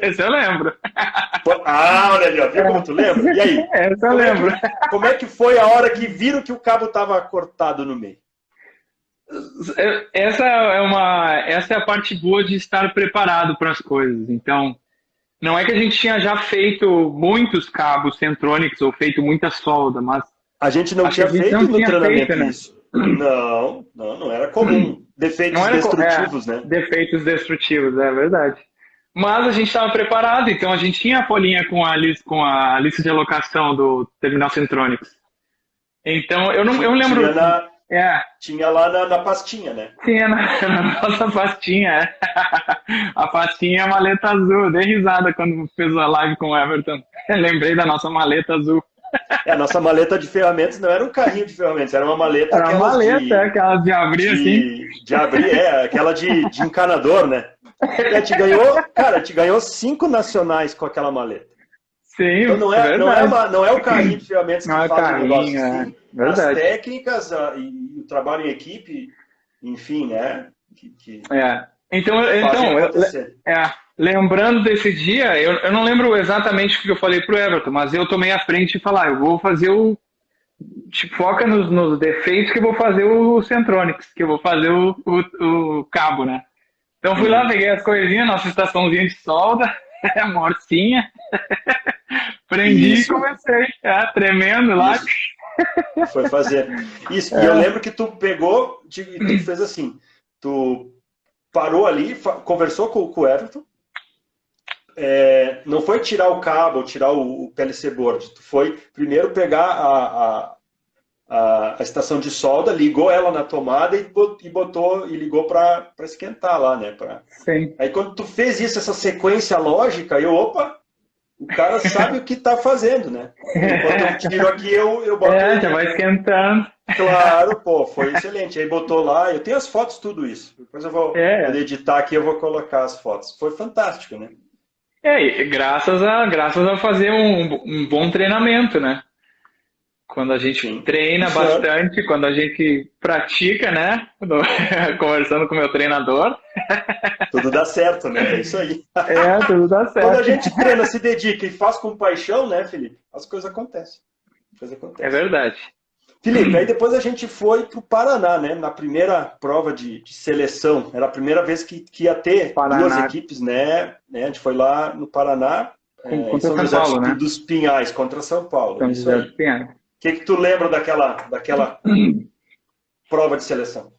Esse eu lembro. Olha ali, ó, viu como tu lembra? E aí? Essa eu lembro. Como é que foi a hora que viram que o cabo estava cortado no meio? Essa é a parte boa de estar preparado para as coisas. Então, não é que a gente tinha já feito muitos cabos Centronics ou feito muita solda, mas A gente não acho que a tinha gente feito não no tinha treinamento feito, né? isso. Não era comum. Defeitos Não era destrutivos, né? defeitos destrutivos, é verdade. Mas a gente estava preparado, então a gente tinha a folhinha com a lista de alocação do Terminal Centronics. Então, eu lembro. É, Tinha lá na pastinha, né? tinha na nossa pastinha. A pastinha é a maleta azul. Dei risada quando fez a live com o Everton. Lembrei da nossa maleta azul. A nossa maleta de ferramentas não era um carrinho de ferramentas, era uma maleta Era uma maleta, aquela de abrir assim. De abrir, aquela de encanador, né? E te ganhou 5 nacionais com aquela maleta. Sim, então não é o carrinho de ferramentas que não faz o negócio. Sim, as técnicas e o trabalho em equipe, enfim, né? Então lembrando desse dia, eu não lembro exatamente o que eu falei pro Everton, mas eu tomei a frente e falar, eu vou fazer foca nos defeitos que eu vou fazer o Centronics, que eu vou fazer o cabo, né? Então fui lá, peguei as coisinhas, nossa estaçãozinha de solda, morcinha, prendi e comecei, tremendo lá. Foi fazer. Isso, e eu lembro que tu pegou e tu fez assim, tu parou ali, conversou com o Everton, não foi tirar o cabo ou tirar o PLC board, tu foi primeiro pegar a estação de solda, ligou ela na tomada e ligou para esquentar lá, né? Sim. Aí quando tu fez isso, essa sequência lógica, o cara sabe o que está fazendo, né? Enquanto eu tiro aqui, eu boto... já vai esquentando. Claro, pô, foi excelente. Aí botou lá, eu tenho as fotos, tudo isso. Depois eu vou editar aqui, eu vou colocar as fotos. Foi fantástico, né? E graças a fazer um bom treinamento, né? Quando a gente treina bastante, quando a gente pratica, né? Conversando com o meu treinador. Tudo dá certo, né? É isso aí. Tudo dá certo. Quando a gente treina, se dedica e faz com paixão, né, Felipe? As coisas acontecem. É verdade. Felipe, aí depois a gente foi para o Paraná, né? Na primeira prova de seleção. Era a primeira vez que ia ter duas equipes, né? A gente foi lá no Paraná, contra São José Paulo, né? dos Pinhais, contra São Paulo. São José dos Pinhais. O que tu lembra daquela prova de seleção?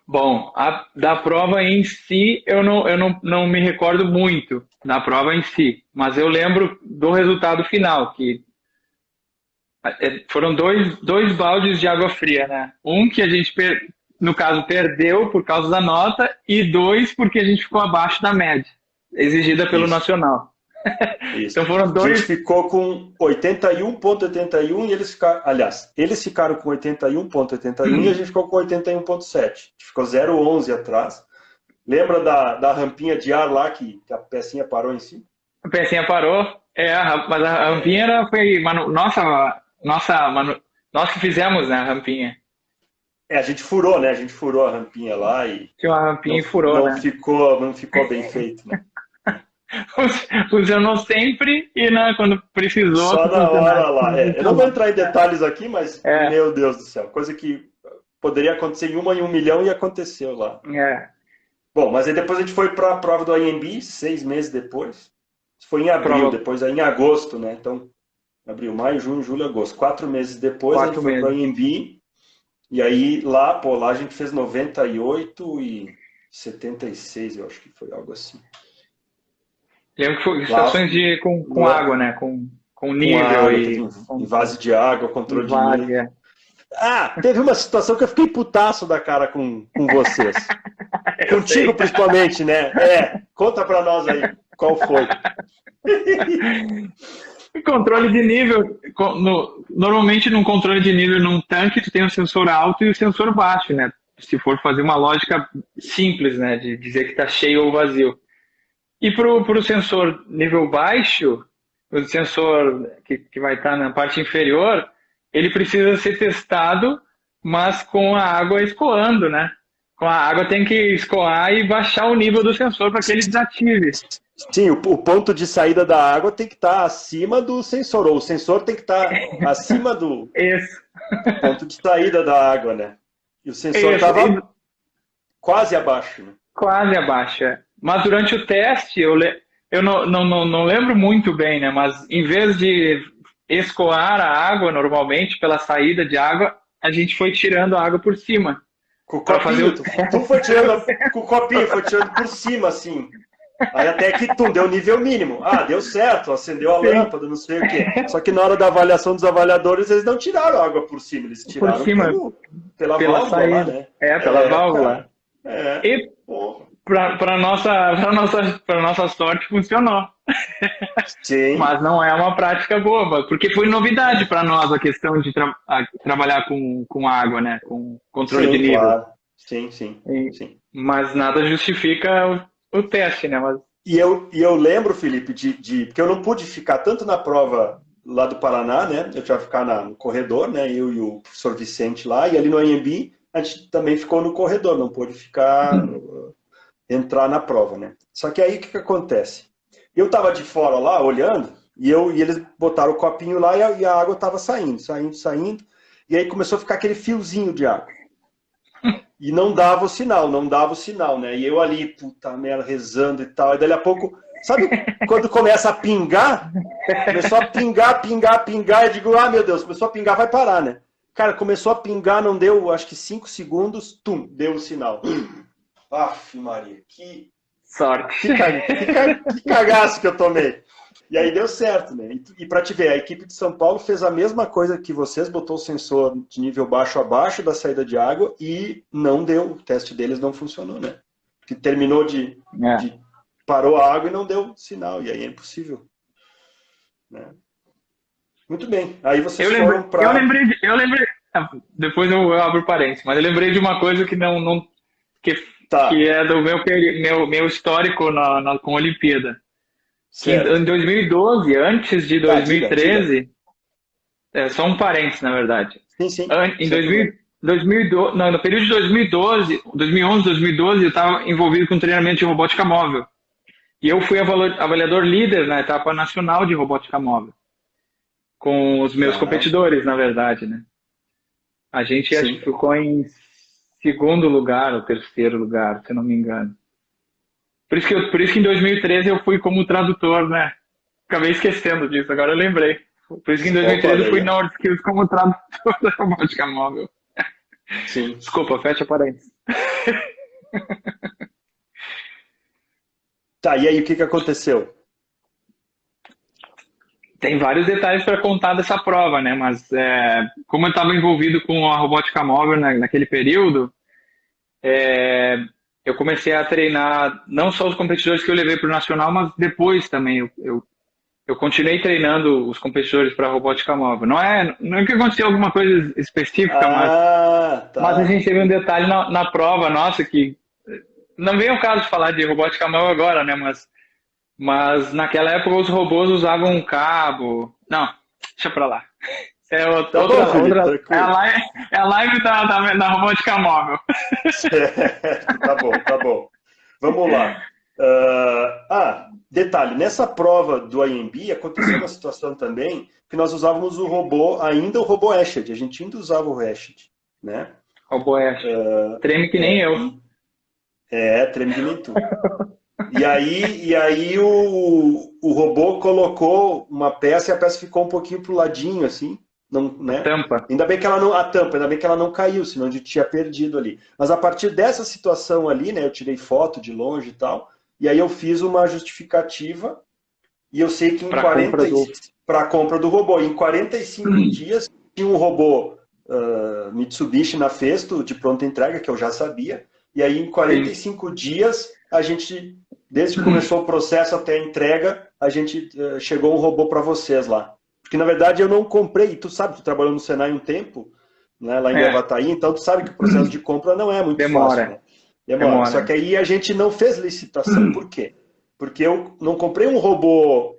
Bom, da prova em si, eu não me recordo muito da prova em si, mas eu lembro do resultado final, que foram dois baldes de água fria, né? Um que a gente, no caso, perdeu por causa da nota, e 2 porque a gente ficou abaixo da média, exigida pelo Nacional. Isso. Então foram 2. A gente ficou com 81,81 e eles ficaram. Aliás, eles ficaram com 81,81 e a gente ficou com 81,7. A gente ficou 0,11 atrás. Lembra da rampinha de ar lá que a pecinha parou em cima? A pecinha parou, mas a rampinha foi. Nós que fizemos, né, a rampinha. A gente furou, né? A gente furou a rampinha lá e. Tinha uma rampinha e furou, né? Não ficou bem feito, né? Funcionou sempre e quando precisou. Só na hora lá. Eu não vou entrar em detalhes aqui, mas meu Deus do céu, coisa que poderia acontecer em 1 em 1 milhão e aconteceu lá. Bom, mas aí depois a gente foi para a prova do IMB, 6 meses depois. Foi em abril, depois aí em agosto, né? Então, abril, maio, junho, julho, agosto. 4 meses depois a gente foi para o IMB. E aí lá a gente fez 98 e 76, eu acho que foi algo assim. Lembro que foi estações com água, né? Com nível água, e invase de água, controle de nível. Teve uma situação que eu fiquei putaço da cara com vocês. Contigo, principalmente, né? Conta pra nós aí, qual foi? Controle de nível. Normalmente, num controle de nível num tanque, tu tem um sensor alto e o sensor baixo, né? Se for fazer uma lógica simples, né? De dizer que tá cheio ou vazio. E para o sensor nível baixo, o sensor que vai estar na parte inferior, ele precisa ser testado, mas com a água escoando, né? Com a água tem que escoar e baixar o nível do sensor para que ele desative. Sim, o ponto de saída da água tem que estar acima do sensor, ou o sensor tem que estar acima do Isso, ponto de saída da água, né? E o sensor isso, estava quase abaixo, né? quase abaixo. É. Mas durante o teste, eu não lembro muito bem, né? Mas em vez de escoar a água normalmente pela saída de água, a gente foi tirando a água por cima Com o para fazer o copinho, tu foi tirando, com o copinho, foi tirando por cima, assim. Aí até que deu nível mínimo. Ah, deu certo, acendeu a Sim, lâmpada, não sei o quê. Só que na hora da avaliação dos avaliadores, eles não tiraram água por cima, eles por tiraram cima, pela pela válvula lá, saída. né? É, pela É, válvula. cara. É. E Porra. para nossa sorte funcionou. Sim, Mas não é uma prática boba, porque foi novidade para nós a questão de trabalhar com água, né? Com controle de sim, nível. claro. Sim, sim, E- sim. mas nada justifica o teste, né? Mas, E eu lembro, Felipe, porque eu não pude ficar tanto na prova lá do Paraná, né? Eu tinha que ficar no corredor, né? Eu e o professor Vicente lá, e ali no AMB a gente também ficou no corredor, não pôde ficar, entrar na prova, né? Só que aí o que acontece? Eu estava de fora lá, olhando, e eles botaram o copinho lá e a água estava saindo, saindo, saindo, e aí começou a ficar aquele fiozinho de água. E não dava o sinal, não dava o sinal, né? E eu ali, puta merda, rezando e tal. E dali a pouco, sabe quando começa a pingar? Começou a pingar, pingar, pingar. Eu digo, ah, meu Deus, começou a pingar, vai parar, né? Cara, começou a pingar, não deu, acho que 5 segundos, tum, deu o sinal. Aff, Maria, sorte. que cagaço que eu tomei. E aí deu certo, né? E para te ver, a equipe de São Paulo fez a mesma coisa que vocês, botou o sensor de nível baixo abaixo da saída de água e não deu, o teste deles não funcionou, né? Que terminou É. parou a água e não deu sinal, e aí é impossível. Né? Muito bem, aí vocês foram para... Eu lembrei, depois eu abro parênteses, mas eu lembrei de uma coisa que que, que Tá, é do meu histórico com a Olimpíada. Que em certo. 2012, antes de Tá, diga. 2013, só um parênteses, na verdade. Sim, Em sem problema. 2012, não, no período de 2012, 2011, 2012, eu estava envolvido com treinamento de robótica móvel. E eu fui avaliador líder na etapa nacional de robótica móvel, com os meus Tá, competidores, na verdade, né? A gente acho que sim. ficou em segundo lugar ou terceiro lugar, se eu não me engano. Por isso que em 2013 eu fui como tradutor, né? Acabei esquecendo disso, agora eu lembrei. Por isso que em Opa, 2013 olha eu fui aí, ó. na WorldSkills como tradutor da robótica móvel. Sim. Desculpa, fecha parênteses. Tá, e aí o que aconteceu? Tem vários detalhes para contar dessa prova, né? Mas como eu estava envolvido com a robótica móvel naquele período, eu comecei a treinar não só os competidores que eu levei para o nacional, mas depois também eu continuei treinando os competidores para a robótica móvel. Não é que aconteceu alguma coisa específica, Ah, mas a tá. gente teve um detalhe na prova nossa que não vem o caso de falar de robótica móvel agora, né? Mas naquela época os robôs usavam um cabo. Não, deixa pra lá. É Tá bom, Felipe, tranquilo. é a live da robótica móvel. Certo, tá bom. Vamos lá. Detalhe, nessa prova do IMB aconteceu uma situação também que nós usávamos ainda o robô Eshed, a gente ainda usava o Eshed, né? Robô Ash. Treme que nem eu. Treme que nem tu. E aí o robô colocou uma peça e a peça ficou um pouquinho pro ladinho, assim, não, né? Tampa. Ainda bem que ela não, a tampa, ainda bem que ela não caiu, senão a gente tinha perdido ali. Mas a partir dessa situação ali, né, eu tirei foto de longe e tal, e aí eu fiz uma justificativa, e eu sei que Para compra do. para a compra do robô, em 45 dias tinha um robô Mitsubishi na Festo de pronta entrega, que eu já sabia, e aí em 45 dias a gente, desde que começou o processo até a entrega, a gente chegou um robô para vocês lá. Porque na verdade eu não comprei, tu sabe, tu trabalhou no Senai um tempo, né, lá em Gravataí, então tu sabe que o processo de compra não é muito fácil, né? Demora. Só que aí a gente não fez licitação. Por quê? Porque eu não comprei um robô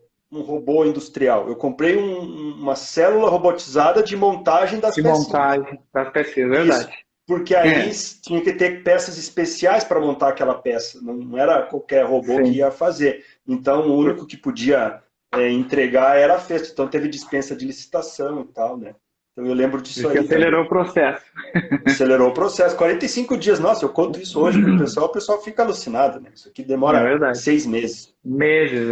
industrial, eu comprei uma célula robotizada de montagem das pecinhas. Montagem das peças, Isso. verdade. porque aí tinha que ter peças especiais para montar aquela peça, não era qualquer robô Sim. que ia fazer. Então, o único que podia entregar era a Festo, então teve dispensa de licitação e tal, né? Então eu lembro disso Isso que aí acelerou também. o processo. Acelerou o processo. 45 dias, nossa, eu conto isso hoje pro pessoal, o pessoal fica alucinado, né? Isso aqui É demora verdade. 6 meses. Meses,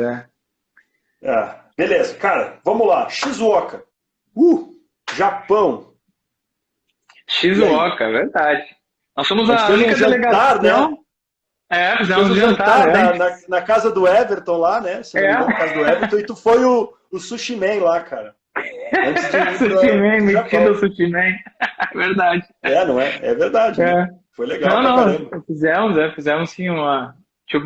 Ah, beleza, cara, vamos lá. Shizuoka. Japão. E aí? Shizuoka, é verdade. Nós somos A gente a fez um única jantar, né? delegação. É, A gente fez fizemos um jantar jantar antes. na casa do Everton lá, né? Se não me É, engano, na casa do Everton, e tu foi o Sushi Man lá, cara. Antes de ir Sushi Man, pro metido Japão. Sushi Man. É verdade. É, não é? É verdade, né? É. Foi legal Não, pra não, caramba. fizemos sim tipo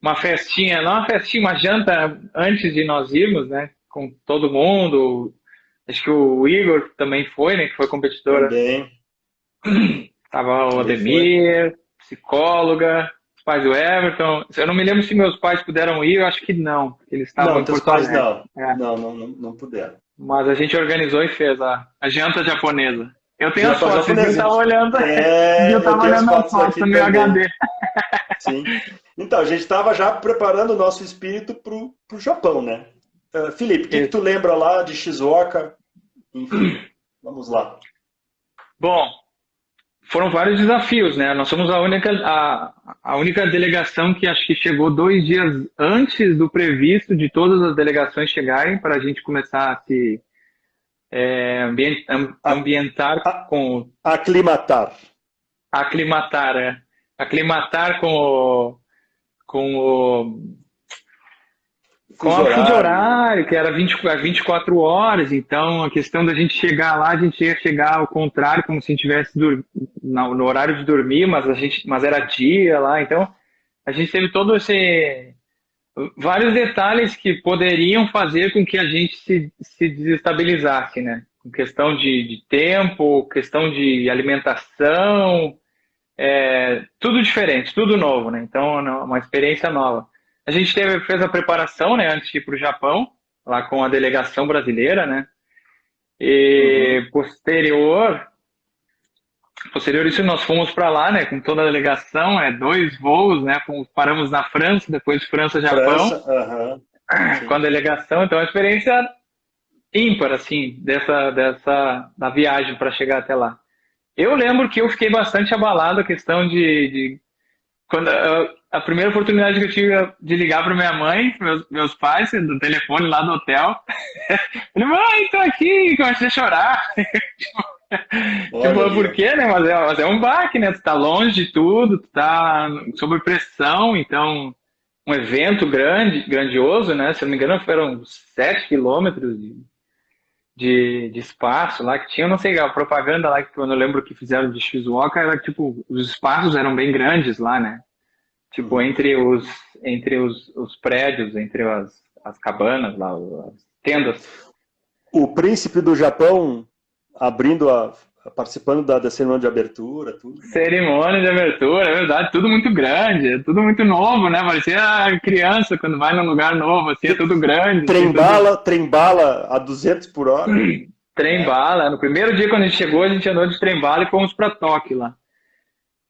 uma festinha, não uma festinha, uma janta antes de nós irmos, né? Com todo mundo. Acho que o Igor também foi, né? Que foi competidora. Também, Tava o também foi. Ademir, psicóloga, os pais do Everton. Eu não me lembro se meus pais puderam ir, eu acho que não, porque eles estavam Não, em teus Porto pais Alegre. não. É. Não puderam. Mas a gente organizou e fez a janta japonesa. Eu tenho as Janta fotos, vocês viram, japonesa. eu Eu tava tenho as olhando as fotos fotos aqui no meu também. HD. Sim. Então, a gente estava já preparando o nosso espírito pro Japão, né? Felipe, o que tu lembra lá de Shizuoka? Enfim, vamos lá. Bom, foram vários desafios, né? Nós somos a única delegação que acho que chegou 2 dias antes do previsto de todas as delegações chegarem para a gente começar a se A- ambientar a- com Aclimatar. aclimatar, aclimatar com o com Fuso a fuso horário. horário, que era 24 horas, então a questão da gente chegar lá, a gente ia chegar ao contrário, como se a gente estivesse no horário de dormir, mas era dia lá, então a gente teve todo esse vários detalhes que poderiam fazer com que a gente se desestabilizasse, né? Com questão de tempo, questão de alimentação, tudo diferente, tudo novo, né? Então, uma experiência nova. A gente fez a preparação, né, antes de ir para o Japão, lá com a delegação brasileira, né? E Uhum. posterior a isso, nós fomos para lá, né, com toda a delegação, 2 voos, né? Paramos na França, depois França-Japão, França, aham. com a Sim. delegação. Então, é uma experiência ímpar, assim, da viagem para chegar até lá. Eu lembro que eu fiquei bastante abalado a questão de quando a primeira oportunidade que eu tive de ligar para minha mãe, meus pais, do telefone lá do hotel. Ele, mãe, tô aqui, comecei a chorar. Olha Tipo, ali, por ó. quê, né? Mas é um baque, né? Tu tá longe de tudo, tu tá sob pressão, então um evento grandioso, né? Se eu não me engano, foram 7 quilômetros de espaço lá que tinha, não sei, a propaganda lá que eu não lembro que fizeram de Shizuoka, era tipo, os espaços eram bem grandes lá, né? Tipo, Uhum. entre os prédios, entre as cabanas lá, as tendas. O príncipe do Japão abrindo participando da cerimônia de abertura, tudo, né? Cerimônia de abertura, é verdade, tudo muito grande, é tudo muito novo, né? Parecia criança quando vai num lugar novo, assim, é tudo grande, assim, tudo Trem-bala a 200 por hora, né? trem-bala. No primeiro dia, quando a gente chegou, a gente andou de trem-bala e fomos para Tóquio lá.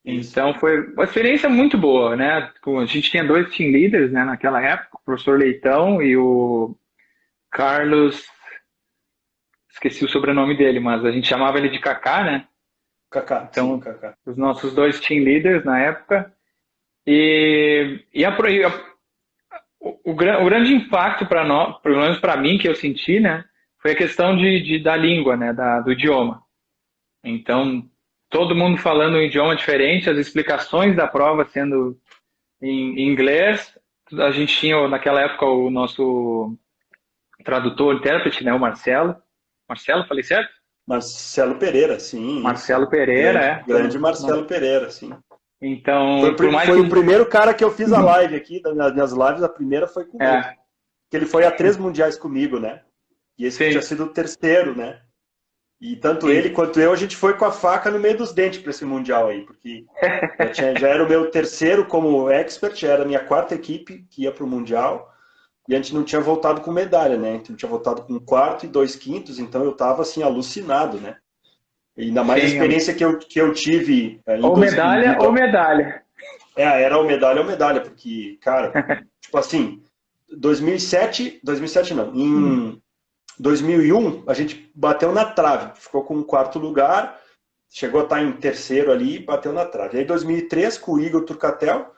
Isso. Então foi uma experiência muito boa, né? A gente tinha 2 team leaders, né, naquela época, o professor Leitão e o Carlos, esqueci o sobrenome dele, mas a gente chamava ele de Kaká, né? Kaká, sim, Então, Kaká. os nossos 2 team leaders na época. O grande impacto para nós, pelo menos para mim, que eu senti, né, foi a questão da língua, né, do idioma. Então, todo mundo falando um idioma diferente, as explicações da prova sendo em inglês. A gente tinha, naquela época, o nosso tradutor, intérprete, né, o Marcelo. Marcelo, falei certo? Marcelo Pereira, sim, isso. Marcelo Pereira, Grande, grande Marcelo Pereira, sim. Então, por mais Foi que... o primeiro cara que eu fiz a live aqui, das minhas lives, a primeira foi com ele. Que ele foi a 3 mundiais comigo, né? E esse Sim, tinha sido o terceiro, né? E tanto sim. ele quanto eu, a gente foi com a faca no meio dos dentes para esse mundial aí, porque já era o meu terceiro como expert, já era a minha 4ª equipe que ia para o mundial, e a gente não tinha voltado com medalha, né? Então, tinha voltado com 4º e 2 quintos, então eu tava assim alucinado, né? Ainda mais a Sim, experiência que eu tive em ou medalha 2000. ou medalha. Era ou medalha, porque, cara, tipo assim, 2007 não, em 2001 a gente bateu na trave, ficou com um quarto lugar, chegou a estar em terceiro ali, bateu na trave. Aí 2003 com o Igor Turcatel,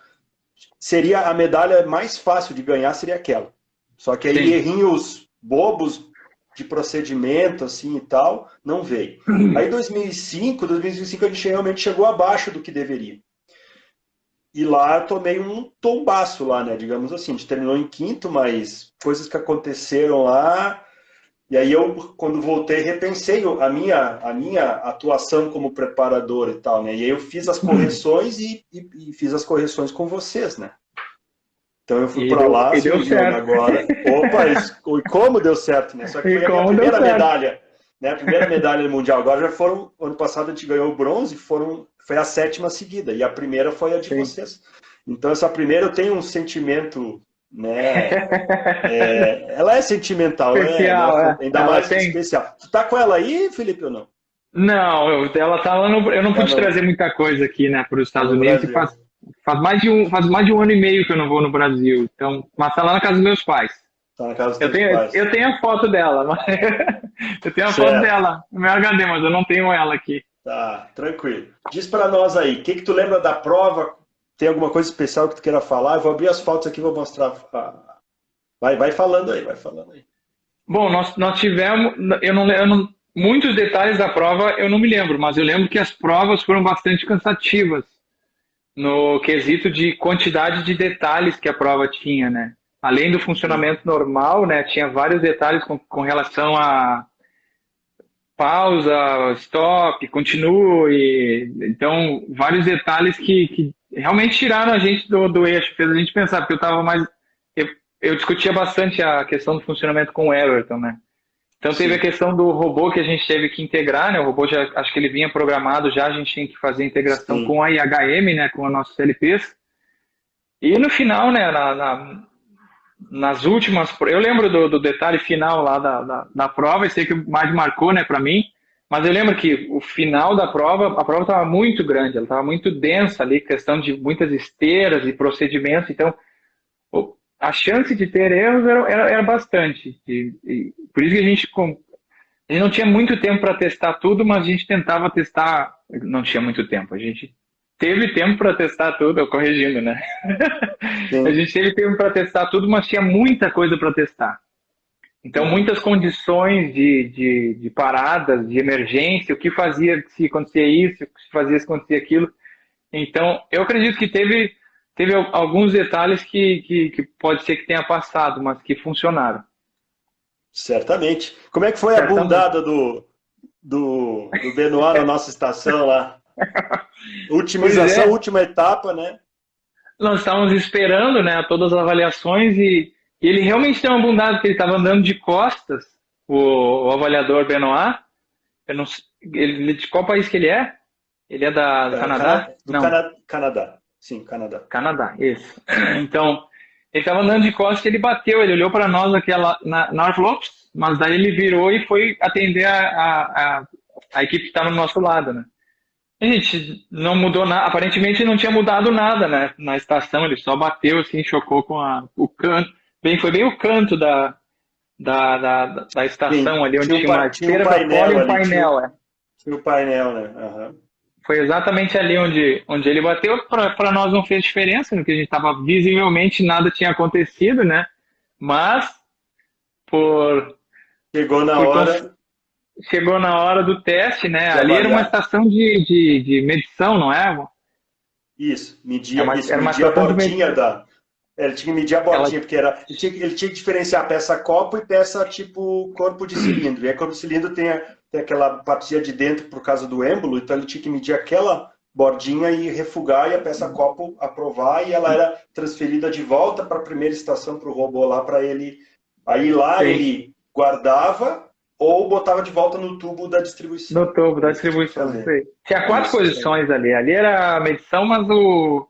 seria a medalha mais fácil de ganhar, seria aquela. Só que aí Sim. errinhos bobos de procedimento, assim e tal, não veio. Aí 2005 a gente realmente chegou abaixo do que deveria. E lá eu tomei um tombaço lá, né? Digamos assim, a gente terminou em quinto, mas coisas que aconteceram lá. E aí eu, quando voltei, repensei a minha atuação como preparador e tal, né? E aí eu fiz as correções e fiz as correções com vocês, né? Então eu fui para lá, E deu assim, meu, certo. agora... Opa, como deu certo, né? Só que E foi a minha como deu primeira certo. medalha, né? A primeira medalha mundial. Agora já foram... Ano passado a gente ganhou o bronze, foi a 7ª seguida. E a primeira foi a de Sim. vocês. Então essa primeira eu tenho um sentimento, né? Ela é sentimental, né? Especial, é. Ainda Ela mais tem. especial. Tu tá com ela aí, Felipe, ou não? Não, ela tá lá no. Eu não Tá pude no, trazer muita coisa aqui, né, para os tá Estados no Unidos e Brasil. faz mais de um ano e meio que eu não vou no Brasil. Então, mas tá lá na casa dos meus pais. Tá na casa dos teus pais. Eu tenho a foto dela, mas eu tenho a foto Certo. dela no meu HD, mas eu não tenho ela aqui. Tá, tranquilo. Diz para nós aí, o que tu lembra da prova? Tem alguma coisa especial que tu queira falar? Eu vou abrir as fotos aqui e vou mostrar. Vai falando aí, vai falando aí. Bom, nós tivemos, muitos detalhes da prova eu não me lembro, mas eu lembro que as provas foram bastante cansativas no quesito de quantidade de detalhes que a prova tinha, né? Além do Sim, funcionamento normal, né, tinha vários detalhes com relação a pausa, stop, continue. Então, vários detalhes que realmente tiraram a gente do eixo, fez a gente pensar, porque eu estava mais. Eu discutia bastante a questão do funcionamento com o Everton, né? Então teve a sim, questão do robô que a gente teve que integrar, né? O robô já, acho que ele vinha programado já, a gente tinha que fazer a integração sim. com a IHM, né? Com os nossos CLPs. E no final, né? Nas últimas, eu lembro do detalhe final lá da prova, e sei que mais marcou, né, para mim. Mas eu lembro que o final da prova, a prova estava muito grande, ela estava muito densa ali, questão de muitas esteiras e procedimentos. Então, a chance de ter erros era bastante. Por isso que a gente não tinha muito tempo para testar tudo, mas a gente tentava testar. Não tinha muito tempo. A gente teve tempo para testar tudo, eu corrigindo, né? A Sim. gente teve tempo para testar tudo, mas tinha muita coisa para testar. Então, Uhum. muitas condições de paradas, de emergência, o que fazia se acontecia isso, o que fazia se acontecia aquilo. Então, eu acredito que teve alguns detalhes que pode ser que tenha passado, mas que funcionaram. Certamente. Como é que foi a Certamente. bundada do Benoit na nossa estação lá? Pois Utimização, é, última etapa, né? nós estávamos esperando, né, todas as avaliações e ele realmente tem uma bundada, porque ele estava andando de costas, o avaliador Benoit. Eu não, de qual país que ele é? Ele é do Canadá? Não, Canadá. Sim, Canadá. Canadá, isso. Então, ele estava andando de costas, ele bateu, ele olhou para nós aquela, na hora e falou, "Ops", mas daí ele virou e foi atender a equipe que está no nosso lado, né? A gente não mudou nada, aparentemente não tinha mudado nada, né, na estação, ele só bateu assim, chocou com o canto, foi bem o canto da estação Sim, ali, onde tinha uma tinha um esteira para fora e painel um ali, painel, é. tinha o painel, né? Aham. Foi exatamente ali onde ele bateu. Para nós não fez diferença, porque a gente estava visivelmente nada tinha acontecido, né? Mas por, Chegou na por hora chegou na hora do teste, né? de Ali era uma avaliar. estação de medição, não é? Isso, Era uma media a estação de bordinha medição. da. Ele tinha que medir a Ela, bordinha, porque ele tinha que diferenciar peça copo e peça tipo corpo de cilindro. E aí, corpo de cilindro tem aquela partia de dentro por causa do êmbolo, então ele tinha que medir aquela bordinha e refugar, e a peça copo aprovar, e ela era transferida de volta para a primeira estação para o robô lá, para ele. Aí lá sim, ele guardava ou botava de volta no tubo da distribuição. no topo da Era isso que tinha que distribuição. fazer. Sei. Tinha quatro Isso aí. posições ali. Ali era a medição, mas o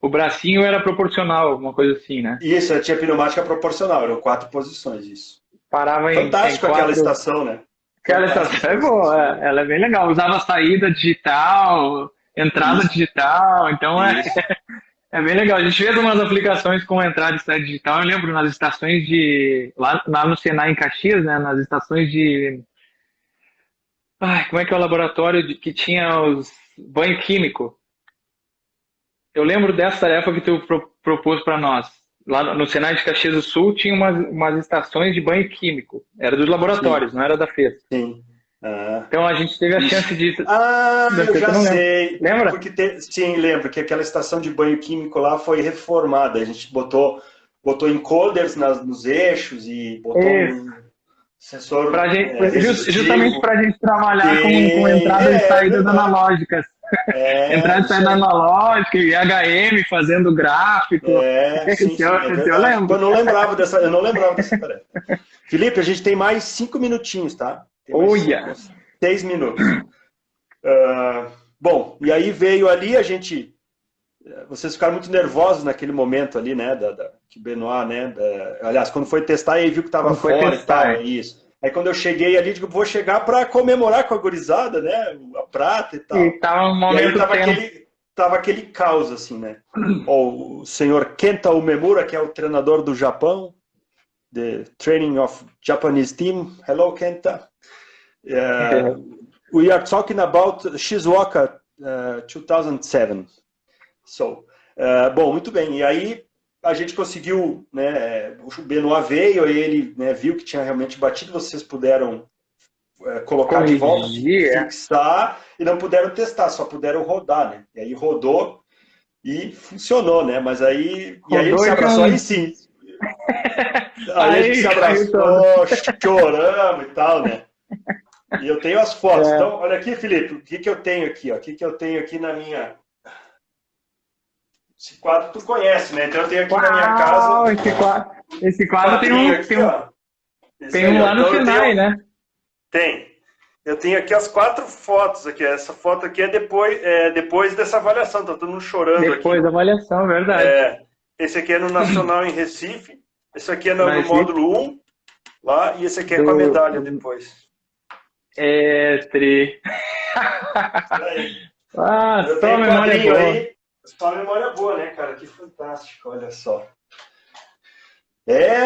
bracinho era proporcional, alguma coisa assim, né? Isso, tinha pneumática proporcional, eram 4 posições, isso. Parava em Fantástico aquela quatro. estação, né? Aquela estação é boa, ela é bem legal. Usava saída digital, entrada Isso, digital, então isso. é bem legal. A gente fez umas aplicações com entrada e saída digital. Eu lembro nas estações de. Lá no Senai em Caxias, né? Nas estações de. Ai, como é que é o laboratório que tinha os banho químico? Eu lembro dessa tarefa que tu propôs para nós. Lá no Senai de Caxias do Sul tinha umas estações de banho químico. Era dos Sim, laboratórios, não era da FES. sim. Ah, Então a gente teve a isso. chance de. Ah, Da eu FES eu já não lembro. sei. Lembra? Porque sim, lembro que aquela estação de banho químico lá foi reformada. A gente botou encoders nos eixos e botou Isso. um sensor Pra gente, justamente resistivo. para a gente trabalhar com Tem, entradas e é saídas verdade. analógicas. É, Entrada e isso saída aí. analógica, e HM fazendo gráfico. É, sim, sim, é Eu verdade. Pô, lembro. eu não lembrava dessa tarefa. Felipe, a gente tem mais 5 minutinhos, tá? Tem mais Olha! 6 minutos. Ah, bom, e aí veio ali, vocês ficaram muito nervosos naquele momento ali, né, que Benoit, né, aliás, quando foi testar, aí viu que estava Quando foi fora e testar, tal, é isso. Aí quando eu cheguei ali, digo, vou chegar para comemorar com a gurizada, né, a prata e e tal. tava um E aí momento tenso. tava aquele caos, assim, né. Ó, o senhor Kenta Umemura, que é o treinador do Japão, the training of Japanese team. Hello, Kenta. We are talking about Shizuoka 2007. So, bom, muito bem. E aí a gente conseguiu, né? O Benoit veio, e ele, né, viu que tinha realmente batido. Vocês puderam colocar de volta, Corrigir, fixar, e não puderam testar, só puderam rodar, né? E aí rodou e funcionou, né? Mas aí, e aí ele rodou se e abraçou, aí caiu. sim. Aí a gente se Aí caiu todo. abraçou, choramos e tal, né? E eu tenho as fotos. É. Então, olha aqui, Felipe, o que que eu tenho aqui, ó? O que que eu tenho aqui na minha... Esse quadro tu conhece, né? Então eu tenho aqui na minha casa Uau, esse um quadro quadrinho aqui, ó. Esse tem aí, um ó. lá no Então eu Senai, tenho... né? Tem. Eu tenho aqui as 4 fotos aqui. Essa foto aqui é depois dessa avaliação. Tá todo mundo chorando Depois aqui. da avaliação, verdade. Esse aqui é no Nacional em Recife. Esse aqui é no Mas módulo 1, lá. E esse aqui é com a medalha do depois. Tri. Isso aí. Ah, Eu só tenho memória quadrinho boa. aí. Só memória boa, né, cara? Que fantástico, olha só.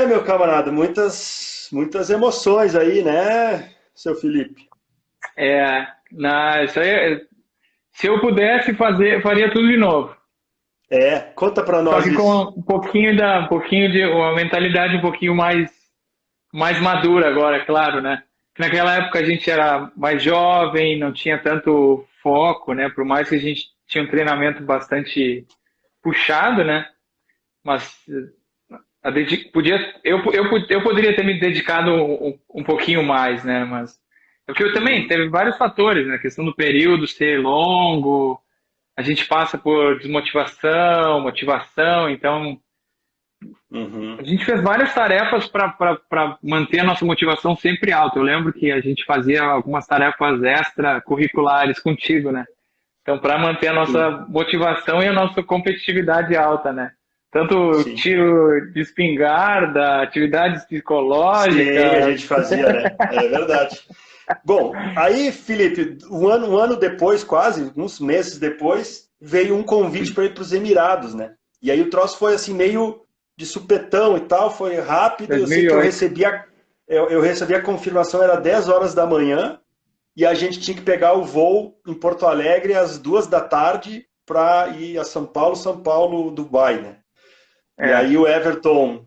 Meu camarada, muitas emoções aí, né, seu Felipe? Isso aí, se eu pudesse fazer, faria tudo de novo. Conta pra Só nós que com isso. um pouquinho de uma mentalidade um pouquinho mais madura agora, é claro, né? Naquela época a gente era mais jovem, não tinha tanto foco, né? Por mais que a gente tinha um treinamento bastante puxado, né? Mas eu poderia ter me dedicado um pouquinho mais, né? Mas porque eu também Uhum, teve vários fatores, né? A questão do período ser longo, a gente passa por desmotivação, motivação, então a uhum. gente fez várias tarefas para manter a nossa motivação sempre alta. Eu lembro que a gente fazia algumas tarefas extracurriculares contigo, né? Então, para manter a nossa Sim, motivação e a nossa competitividade alta, né? Tanto sim. tiro de espingarda, atividades Sim, a psicológicas. gente fazia, né? É verdade. Bom, aí, Felipe, um ano depois, quase, uns meses depois, veio um convite para ir para os Emirados, né? E aí o troço foi assim, meio de supetão e tal, foi rápido. Eu sei que 2008. eu recebi a confirmação, era 10 horas da manhã, e a gente tinha que pegar o voo em Porto Alegre às 2 da tarde para ir a São Paulo, Dubai, né? E É, aí o Everton,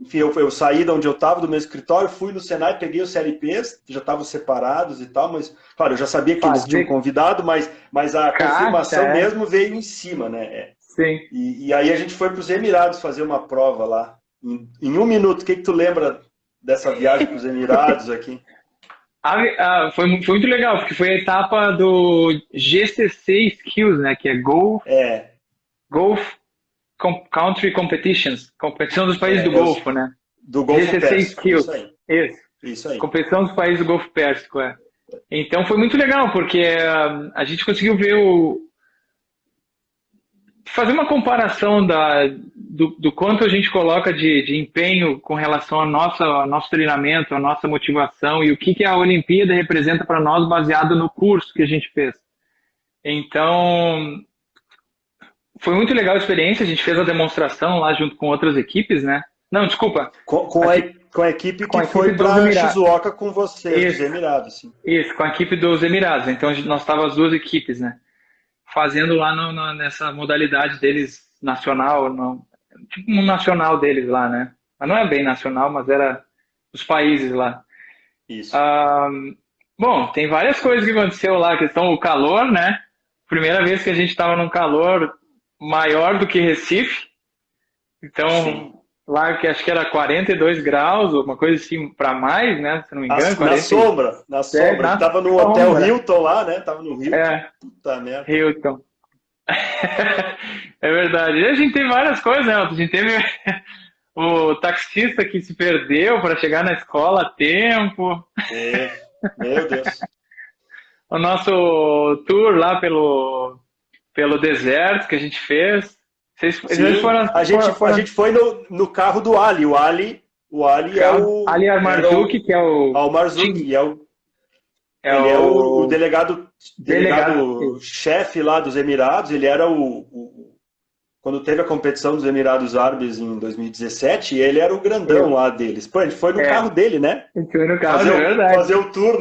enfim, eu saí de onde eu estava, do meu escritório, fui no Senai, peguei os CLPs, que já estavam separados e tal, mas, claro, eu já sabia que eles tinham fazer convidado, mas a caixa, confirmação mesmo veio em cima, né? sim. E aí a gente foi para os Emirados fazer uma prova lá. Em 1 minuto, o que tu lembra dessa viagem para os Emirados aqui? Foi muito legal, porque foi a etapa do GCC Skills, né? Que é É, Golf Country Competitions, competição dos países do eu, Golfo, né? do Golfo GCC Pérsico, Skills, isso aí, isso. isso aí. Competição dos países do Golfo Pérsico, é. Então foi muito legal, porque a gente conseguiu ver fazer uma comparação do quanto a gente coloca de empenho com relação ao nosso treinamento, à nossa motivação e o que a Olimpíada representa para nós baseado no curso que a gente fez. Então, foi muito legal a experiência, a gente fez a demonstração lá junto com outras equipes, né? Não, desculpa. Com a equipe que foi para Shizuoka com você, dos Emirados. Sim. Isso, com a equipe dos Emirados. Então, nós estávamos as duas equipes, né? Fazendo lá nessa modalidade deles nacional, tipo um nacional deles lá, né? Mas não é bem nacional, mas era os países lá. Isso. Bom, tem várias coisas que aconteceu lá, a questão do calor, né? Primeira vez que a gente estava num calor maior do que Recife. Então, sim. Lá que acho que era 42 graus, uma coisa assim para mais, né? Se não me engano. Na sombra. Tava no Hotel Hilton lá, né? Tava no Hilton. Puta merda. Hilton. É verdade. E a gente tem várias coisas, né? A gente teve o taxista que se perdeu para chegar na escola a tempo. Meu Deus. O nosso tour lá pelo deserto que a gente fez. A gente foi no carro do Ali. O Ali é o... Ali Al-Marzouk, que é o... Al-Marzouk, ele é o delegado-chefe lá dos Emirados. Ele era quando teve a competição dos Emirados Árabes em 2017, ele era o grandão lá deles. Pô, a gente foi no carro dele, né? A gente foi no carro, é verdade. Fazer o tour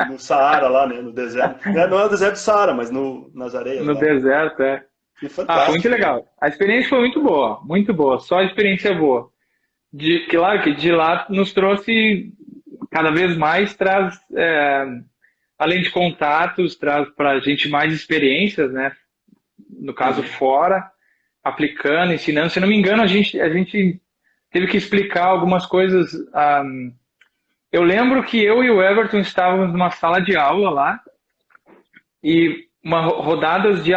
no Saara lá, né? No deserto. Não é o deserto do Saara, mas nas areias. No deserto, é. Foi muito legal. A experiência foi muito boa, só a experiência boa. Claro que de lá nos trouxe cada vez mais, além de contatos, traz para a gente mais experiências, né? No caso, fora, aplicando, ensinando. Se não me engano, a gente teve que explicar algumas coisas. Eu lembro que eu e o Everton estávamos numa sala de aula lá e rodadas de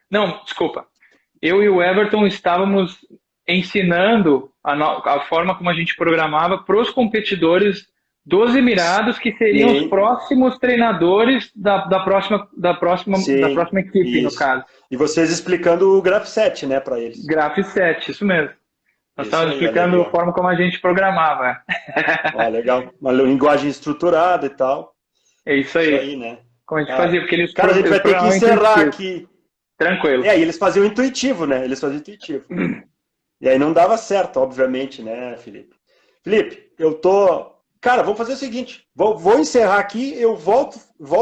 Não, desculpa. Eu e o Everton estávamos ensinando a forma como a gente programava para os competidores dos Emirados, que seriam os próximos treinadores da próxima equipe, no caso. E vocês explicando o Graph 7, né, para eles. Graph 7, isso mesmo. Nós estávamos explicando a forma como a gente programava. Legal. Uma linguagem estruturada e tal. É isso aí. Isso aí, né? Como a gente fazia, porque eles... Cara, a gente vai ter que encerrar aqui. Tranquilo. E eles faziam intuitivo, né? E aí não dava certo, obviamente, né, Felipe? Felipe, Cara, vamos fazer o seguinte. Vou encerrar aqui, eu volto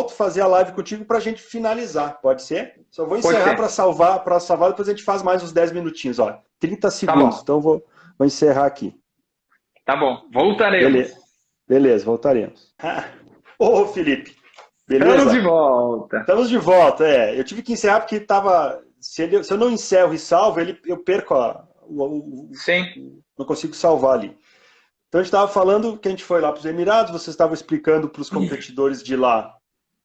fazer a live contigo pra gente finalizar, pode ser? Só vou encerrar para salvar, depois a gente faz mais uns 10 minutinhos, ó. 30 segundos, tá, então vou encerrar aqui. Tá bom, voltaremos. Beleza, voltaremos. Ô, Felipe. Beleza? Estamos de volta, Eu tive que encerrar porque se eu não encerro e salvo, eu perco Sim. Não consigo salvar ali. Então a gente estava falando que a gente foi lá para os Emirados, vocês estavam explicando para os competidores de lá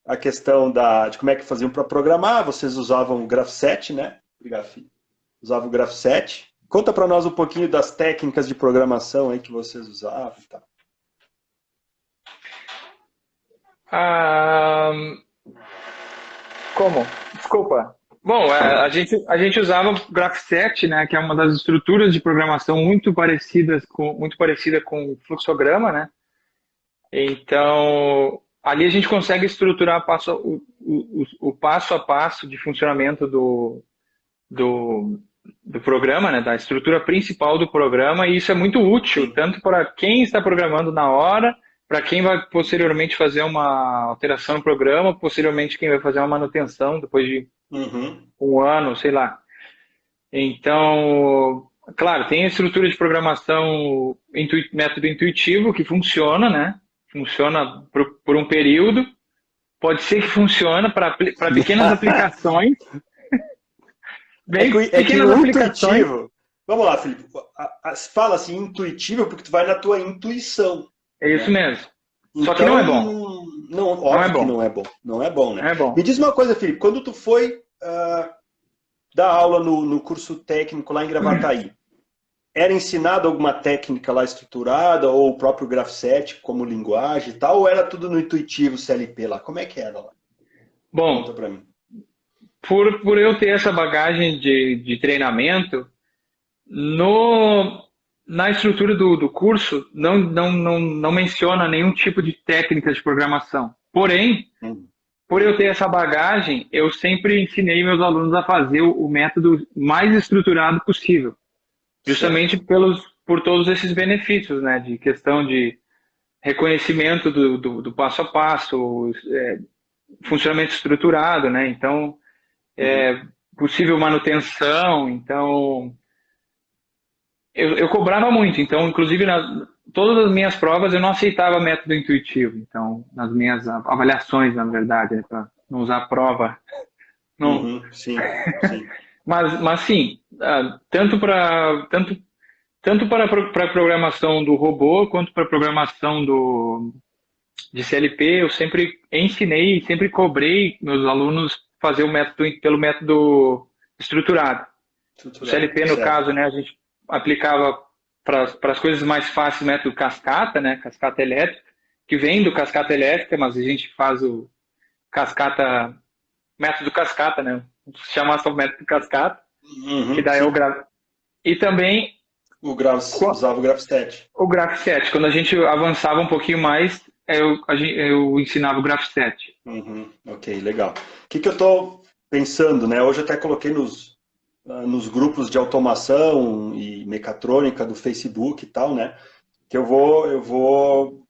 a questão de como é que faziam para programar, vocês usavam o Graph 7, né? Usavam o Graph 7. Conta para nós um pouquinho das técnicas de programação aí que vocês usavam e tal. Como? Desculpa. Bom, a gente usava o Graph 7, né, que é uma das estruturas de programação muito parecida com o fluxograma, né? Então, ali a gente consegue estruturar o passo a passo de funcionamento do programa, né, da estrutura principal do programa, e isso é muito útil, tanto para quem está programando na hora, para quem vai posteriormente fazer uma alteração no programa, posteriormente quem vai fazer uma manutenção depois de um ano, sei lá. Então, claro, tem a estrutura de programação método intuitivo que funciona, né? Funciona por um período. Pode ser que funcione para pequenas aplicações. Pequenas aplicações. Intuitivo. Vamos lá, Felipe. Fala assim, intuitivo, porque tu vai na tua intuição. É isso mesmo. Só que não é bom. Óbvio que não é bom. Não é bom, né? Não é bom. Me diz uma coisa, Felipe. Quando tu foi dar aula no curso técnico lá em Gravataí, era ensinado alguma técnica lá estruturada, ou o próprio Graph 7 como linguagem e tal, ou era tudo no intuitivo CLP lá? Como é que era lá? Bom, conta pra mim. Por eu ter essa bagagem de treinamento, No, na estrutura do curso, não menciona nenhum tipo de técnica de programação. Porém, Hum, por eu ter essa bagagem, eu sempre ensinei meus alunos a fazer o método mais estruturado possível, justamente certo. por todos esses benefícios, né, de questão de reconhecimento do passo a passo, funcionamento estruturado, né, então, Uhum. possível manutenção, então, eu cobrava muito, então, inclusive, todas as minhas provas eu não aceitava método intuitivo, então, nas minhas avaliações, na verdade, né, para não usar prova, não, Uhum. Sim, sim. mas sim, tanto para a programação do robô quanto para a programação de CLP, eu sempre ensinei e sempre cobrei meus alunos fazer o método pelo método estruturado. O Estruturado, CLP, no certo. caso, né, a gente aplicava para as coisas mais fáceis o método cascata, né, cascata elétrica, que vem do cascata elétrica, mas a gente faz o cascata, método cascata, né, se chama só método cascata, que Uhum. daí é o Sim. grave. E também Usava o Graph7. o Graph7. Quando a gente avançava um pouquinho mais, eu ensinava o Graph7. Uhum. Ok, legal. O que eu estou pensando, né? Hoje eu até coloquei nos grupos de automação e mecatrônica do Facebook e tal, né? Que eu vou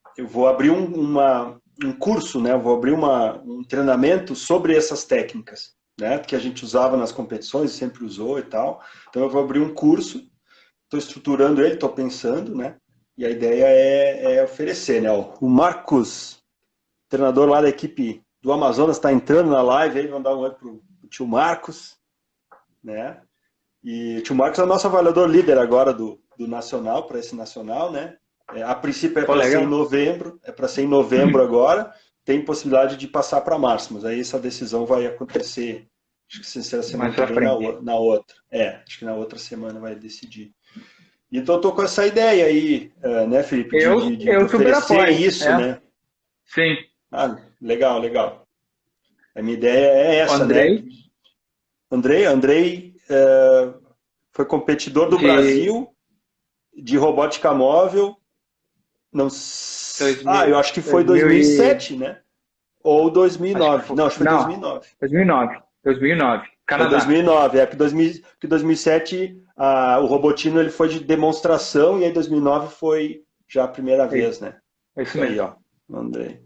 abrir um curso, né? Eu vou abrir um treinamento sobre essas técnicas, né? Que a gente usava nas competições, sempre usou e tal. Então eu vou abrir um curso, estou estruturando ele, estou pensando, né? E a ideia é oferecer, né? O Marcos, treinador lá da equipe do Amazonas, está entrando na live aí, vamos dar um oi pro tio Marcos, né? E o tio Marcos é o nosso avaliador líder agora do Nacional, para esse Nacional, né? A princípio é Pô, para ser em legal. novembro, agora, tem possibilidade de passar para março, mas aí essa decisão vai acontecer, acho que se a semana Mais que pra vem, frente. na outra. Acho que na outra semana vai decidir. Então eu tô com essa ideia aí, né, Felipe, de Eu super oferecer apoio. isso, né? Sim. Ah, legal, legal. A minha ideia é O essa, né? Andrei, Andrei foi competidor do de Brasil de robótica móvel. Não, eu acho que foi 2000 e... 2007, né? Ou Acho que 2009. foi... Não, acho que foi Não, 2009. 2009. 2009. Foi Canadá. 2009, porque 2007 o Robotino ele foi de demonstração e aí 2009 foi já a primeira É isso, vez, né? é isso Isso aí, mesmo. ó, Andrei.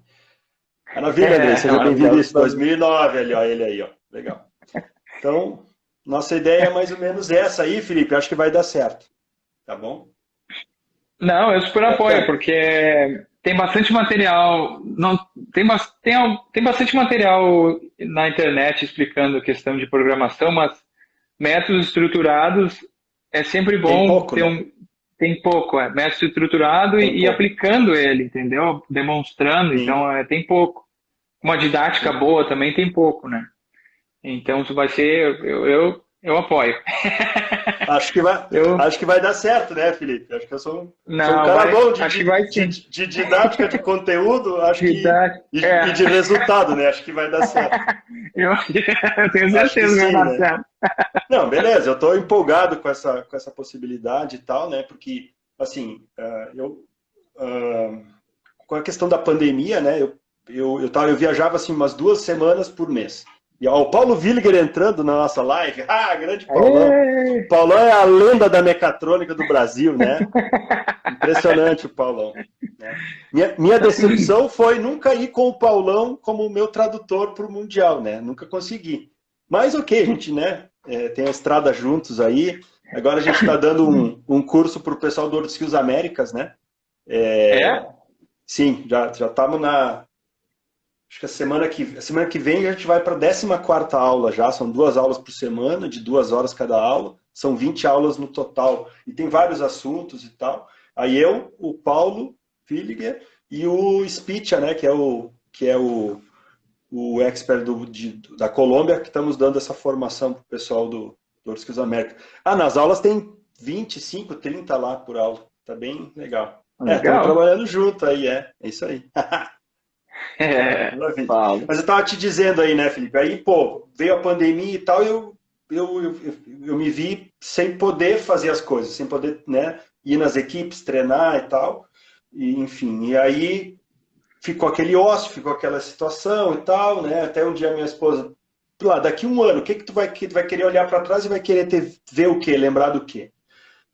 Maravilha, Andrei, É seja bem-vindo. maravilhoso. Isso, 2009, ali, ó, ele aí, ó, legal. Então, nossa ideia é mais ou menos essa aí, Felipe, acho que vai dar certo, tá bom? Não, eu super apoio, Bacana. porque tem bastante material, não, tem bastante material na internet explicando a questão de programação, mas métodos estruturados é sempre Tem bom pouco, né? tem pouco, método estruturado Tem e pouco. aplicando ele, entendeu? Demonstrando, Sim, então tem pouco. Uma didática sim. boa também tem pouco, né? Então isso vai ser, eu apoio. Acho que vai, Eu, acho que vai dar certo, né, Felipe? Acho que eu sou um não, cara bom acho que vai sim. de didática de conteúdo, acho que Didática, e de resultado, né? Acho que vai dar certo. eu tenho Acho que certeza que vai sim, dar né? certo. Não, beleza, eu estou empolgado com essa possibilidade e tal, né? Porque, assim, com a questão da pandemia, né? Eu viajava assim umas 2 semanas por mês. E ó, o Paulo Villiger entrando na nossa live. Ah, grande Paulão. Aê! Paulão é a lenda da mecatrônica do Brasil, né? Impressionante o Paulão. Né? Minha decepção foi nunca ir com o Paulão como meu tradutor para o Mundial, né? Nunca consegui. Mas ok, a gente, né? Tem a estrada juntos aí. Agora a gente está dando um curso para o pessoal do Skills Américas, né? É? Sim, já estamos na. Acho que a semana que vem a gente vai para a 14ª aula já. São 2 aulas por semana, de 2 horas cada aula. São 20 aulas no total. E tem vários assuntos e tal. Aí eu, o Paulo Villiger e o Spitia, né? O expert da Colômbia, que estamos dando essa formação para o pessoal do Skills América. Nas aulas tem 25, 30 lá por aula. Tá bem legal. Estamos Legal. trabalhando junto aí, é isso aí. É, Maravilha. Paulo. Mas eu estava te dizendo aí, né, Felipe? Aí, pô, veio a pandemia e tal, e eu eu me vi sem poder fazer as coisas, sem poder, né, ir nas equipes, treinar e tal. E, enfim, e aí ficou aquele ócio, ficou aquela situação e tal, né? Até um dia minha esposa, lá, daqui um ano, o que que tu vai querer olhar para trás e vai querer ver o quê? Lembrar do quê?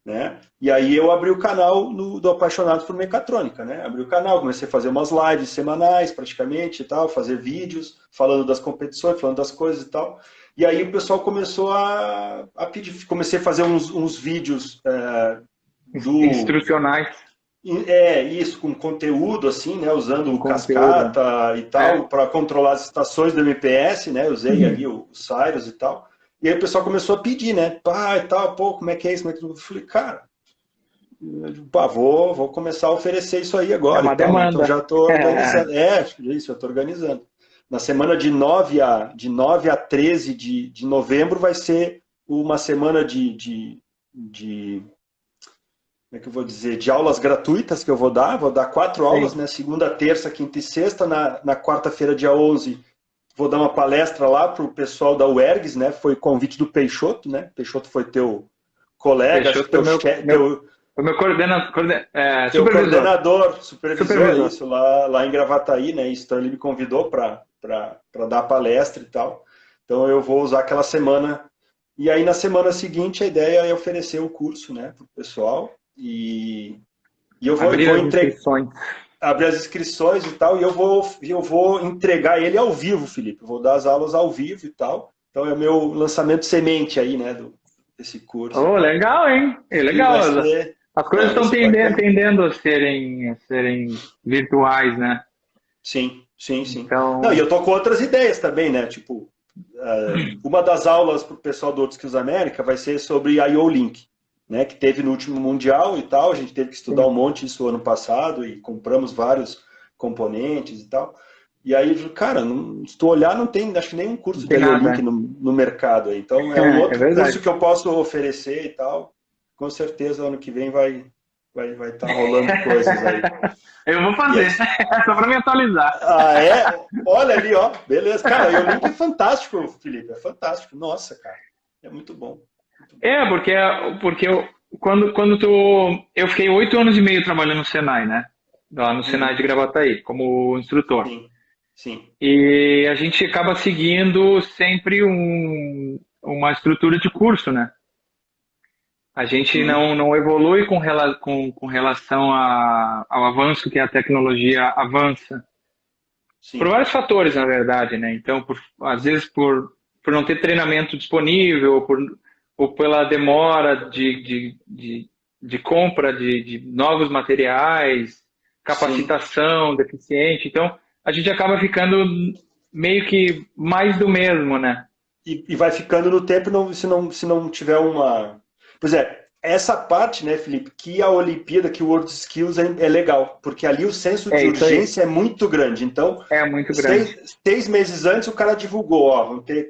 Né? E aí eu abri o canal do Apaixonados por Mecatrônica, né? Abri o canal, comecei a fazer umas lives semanais praticamente e tal, fazer vídeos falando das competições, falando das coisas e tal. E aí o pessoal começou a pedir, comecei a fazer uns vídeos Instrucionais. Isso, com conteúdo assim, né? Usando o Conteúdo. cascata e tal, para controlar as estações do MPS, né? Usei ali o Cyrus e tal. E aí o pessoal começou a pedir, né? Pá, e tal, pô, como é que é isso? Como é que... Eu falei, cara, pá, vou começar a oferecer isso aí É agora uma e tal, né? Então demanda. já estou organizando. Isso, eu estou organizando. Na semana de 9 a 13 de novembro vai ser uma semana de como é que eu vou dizer, de aulas gratuitas que eu vou dar 4 aulas, Sim. né? Segunda, terça, quinta e sexta. Na quarta-feira, dia 11, vou dar uma palestra lá para o pessoal da UERGS, né? Foi convite do Peixoto, né? Peixoto foi teu colega, acho Fechou que foi o meu teu supervisor. coordenador, supervisor, Supervisor. isso, lá em Gravataí, né? Então ele me convidou para dar a palestra e tal. Então eu vou usar aquela semana. E aí na semana seguinte a ideia é oferecer o curso, né, para o pessoal. E eu Abrir vou as inscrições. abrir as inscrições e tal, e eu vou entregar ele ao vivo, Felipe. Eu vou dar as aulas ao vivo e tal. Então é o meu lançamento semente aí, né, desse curso e Oh, tal. legal, hein? É E vai legal. ser, As coisas não, vai estão ser bacana. tendendo a serem virtuais, né? Sim, sim, sim. Não, e Então, eu tô com outras ideias também, né? Tipo, uma das aulas para o pessoal do Outros Skills América vai ser sobre a IO-Link, né? Que teve no último Mundial e tal. A gente teve que estudar um sim. monte isso ano passado e compramos vários componentes e tal. E aí, cara, se tu olhar, não tem, acho que nenhum Não curso tem da IO-Link nada. no mercado aí. Então, é um É outro curso verdade. que eu posso oferecer e tal. Com certeza, ano que vem vai estar rolando coisas aí. Eu vou E fazer, aí, só para me atualizar. é? Olha ali, ó. Beleza. Cara, o link é fantástico, Felipe. É fantástico. Nossa, cara. É muito bom. Muito bom. É, porque eu fiquei 8 anos e meio trabalhando no Senai, né? Lá no Senai de Uhum. Gravataí, como instrutor. Sim, sim. E a gente acaba seguindo sempre uma estrutura de curso, né? A gente Uhum. não evolui com relação ao avanço que a tecnologia avança. Por Sim, vários fatores, na verdade, né? Então, às vezes por não ter treinamento disponível, ou pela demora de compra de novos materiais, sim. capacitação deficiente. Então, a gente acaba ficando meio que mais do mesmo, né? E vai ficando no tempo se não tiver uma. Pois é, essa parte, né, Felipe, que a Olimpíada, que o World Skills é legal, porque ali o senso É de isso aí. urgência é muito grande. Então, É muito grande. 6 meses antes o cara divulgou, ó, vão ter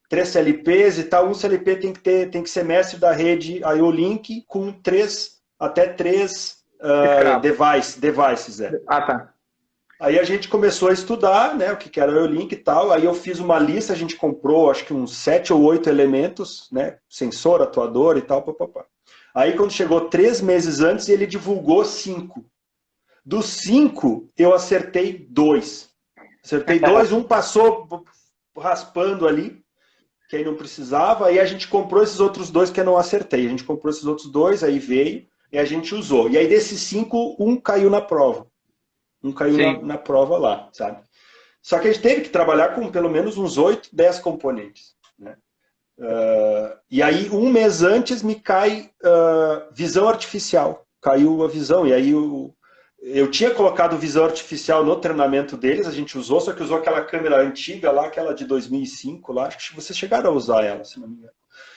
3 CLPs e tal. Um CLP tem que ser mestre da rede IO-Link com até três Escravo. devices. Ah, tá. Aí a gente começou a estudar, né, o que era o IO-Link e tal. Aí eu fiz uma lista, a gente comprou acho que uns 7 ou 8 elementos, né, sensor, atuador e tal, papapá. Aí quando chegou 3 meses antes, ele divulgou 5. Dos 5, eu acertei 2. Acertei 2, um passou raspando ali, que aí não precisava, aí a gente comprou esses outros 2 que eu não acertei. A gente comprou esses outros 2, aí veio, e a gente usou. E aí desses 5, um caiu na prova. Um caiu Sim. na prova lá, sabe? Só que a gente teve que trabalhar com pelo menos uns 8, 10 componentes. Né? E aí, um mês antes, me cai visão artificial. Caiu a visão. E aí, eu tinha colocado visão artificial no treinamento deles, a gente usou, só que usou aquela câmera antiga lá, aquela de 2005 lá. Acho que vocês chegaram a usar ela, se não me engano.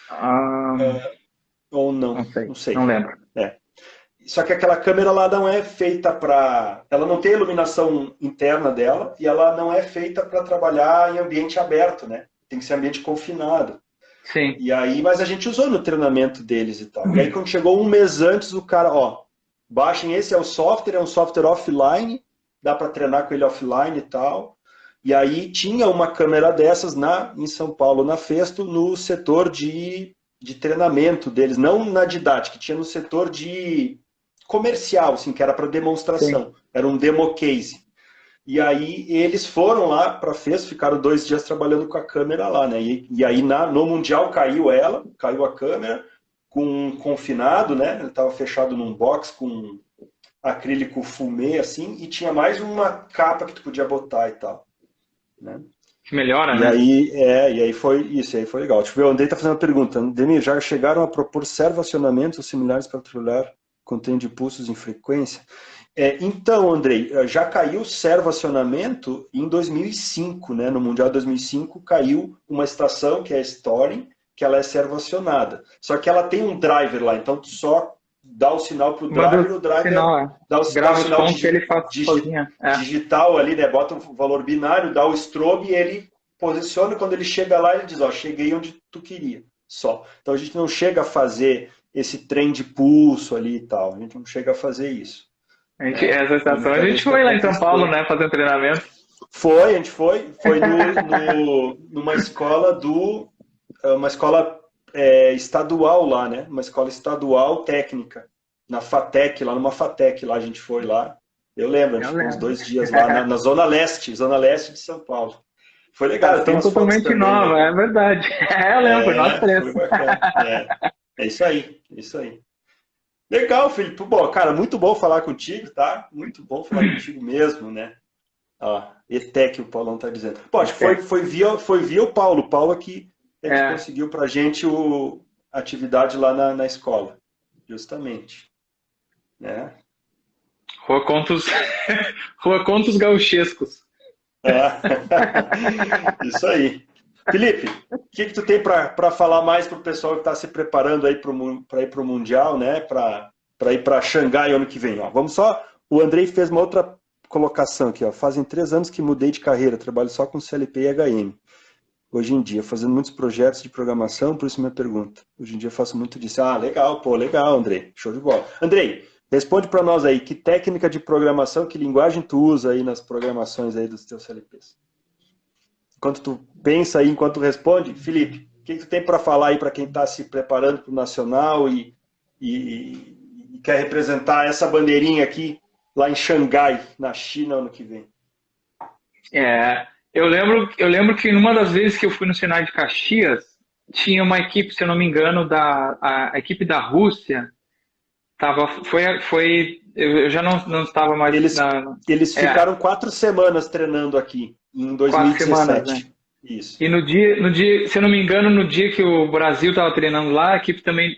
Ah, Ou não, não sei. não sei. Não lembro. É. Só que aquela câmera lá não é feita para. Ela não tem a iluminação interna dela e ela não é feita para trabalhar em ambiente aberto, né? Tem que ser ambiente confinado. Sim. E aí, mas a gente usou no treinamento deles e tal. E aí, quando chegou um mês antes, o cara, ó, baixem esse, é um software offline, dá para treinar com ele offline e tal. E aí tinha uma câmera dessas em São Paulo, na Festo, no setor de treinamento deles, não na didática, tinha no setor de comercial, assim, que era para Sim. demonstração, era um demo case. E aí eles foram lá para a Festo, ficaram 2 dias trabalhando com a câmera lá, né? E aí no Mundial caiu a câmera, com um confinado, né? Ele estava fechado num box com acrílico fumê, assim, e tinha mais uma capa que tu podia botar e tal, né? Que melhora, E né? aí, e aí foi isso, e aí foi legal. Deixa eu ver, o Andrei tá fazendo uma pergunta. Demir, já chegaram a propor servoacionamentos ou similares para controlar contêiner de pulsos em frequência? Então, Andrei, já caiu servoacionamento em 2005, né? No Mundial 2005 caiu uma estação, que é a Storing, que ela é servoacionada. Só que ela tem um driver lá, então tu só dá o sinal pro Manda driver, o o driver sinal, é. dá o Grava os sinal pontos e ele faz sozinho. É. digital ali, né? Bota um valor binário, dá o strobe e ele posiciona. Quando ele chega lá, ele diz, ó, cheguei onde tu queria, só. Então a gente não chega a fazer esse trem de pulso ali e tal, a gente não chega a fazer isso. Né? Essa A estação, a única gente vez que foi lá em São Paulo, aconteceu. né, fazer um treinamento. A gente foi numa escola uma escola estadual lá, né? Uma escola estadual técnica, na FATEC, lá numa FATEC, lá a gente foi lá. Eu lembro, a gente Eu ficou uns lembro. 2 dias lá na Zona Leste de São Paulo. Foi legal, tem Estação umas fotos totalmente também nova, aí. é verdade. Eu lembro, foi nós três. Foi bacana. É isso aí, é isso aí. Legal, Felipe. Bom, cara, muito bom falar contigo, tá? Muito bom falar contigo mesmo, né? Ó, ETEC, o Paulão tá dizendo. Pô, acho que Até. foi via o Paulo. O Paulo é que É, conseguiu pra gente a atividade lá na escola. Justamente. Né? Rua Contos, Rua Contos Gauchescos. Ah, isso aí. Felipe, o que tu tem para falar mais pro pessoal que está se preparando aí para ir para o Mundial, né? Para ir para Xangai ano que vem? Ó. Vamos só. O Andrei fez uma outra colocação aqui. Ó. Fazem 3 anos que mudei de carreira, trabalho só com CLP e HM. Hoje em dia, fazendo muitos projetos de programação, por isso minha pergunta. Hoje em dia faço muito disso. Ah, legal, pô, legal, Andrei. Show de bola. Andrei, responde para nós aí, que técnica de programação, que linguagem tu usa aí nas programações aí dos teus CLPs? Enquanto tu pensa aí, enquanto tu responde, Felipe, o que tu tem para falar aí para quem está se preparando para o Nacional e quer representar essa bandeirinha aqui lá em Xangai, na China, ano que vem? Eu lembro que numa das vezes que eu fui no Senai de Caxias, tinha uma equipe, se eu não me engano, a equipe da Rússia. Eu já não estava mais Eles é, ficaram 4 semanas treinando aqui, em 4 semanas, né? 2017. Isso. E no dia, se eu não me engano, no dia que o Brasil estava treinando lá, a equipe também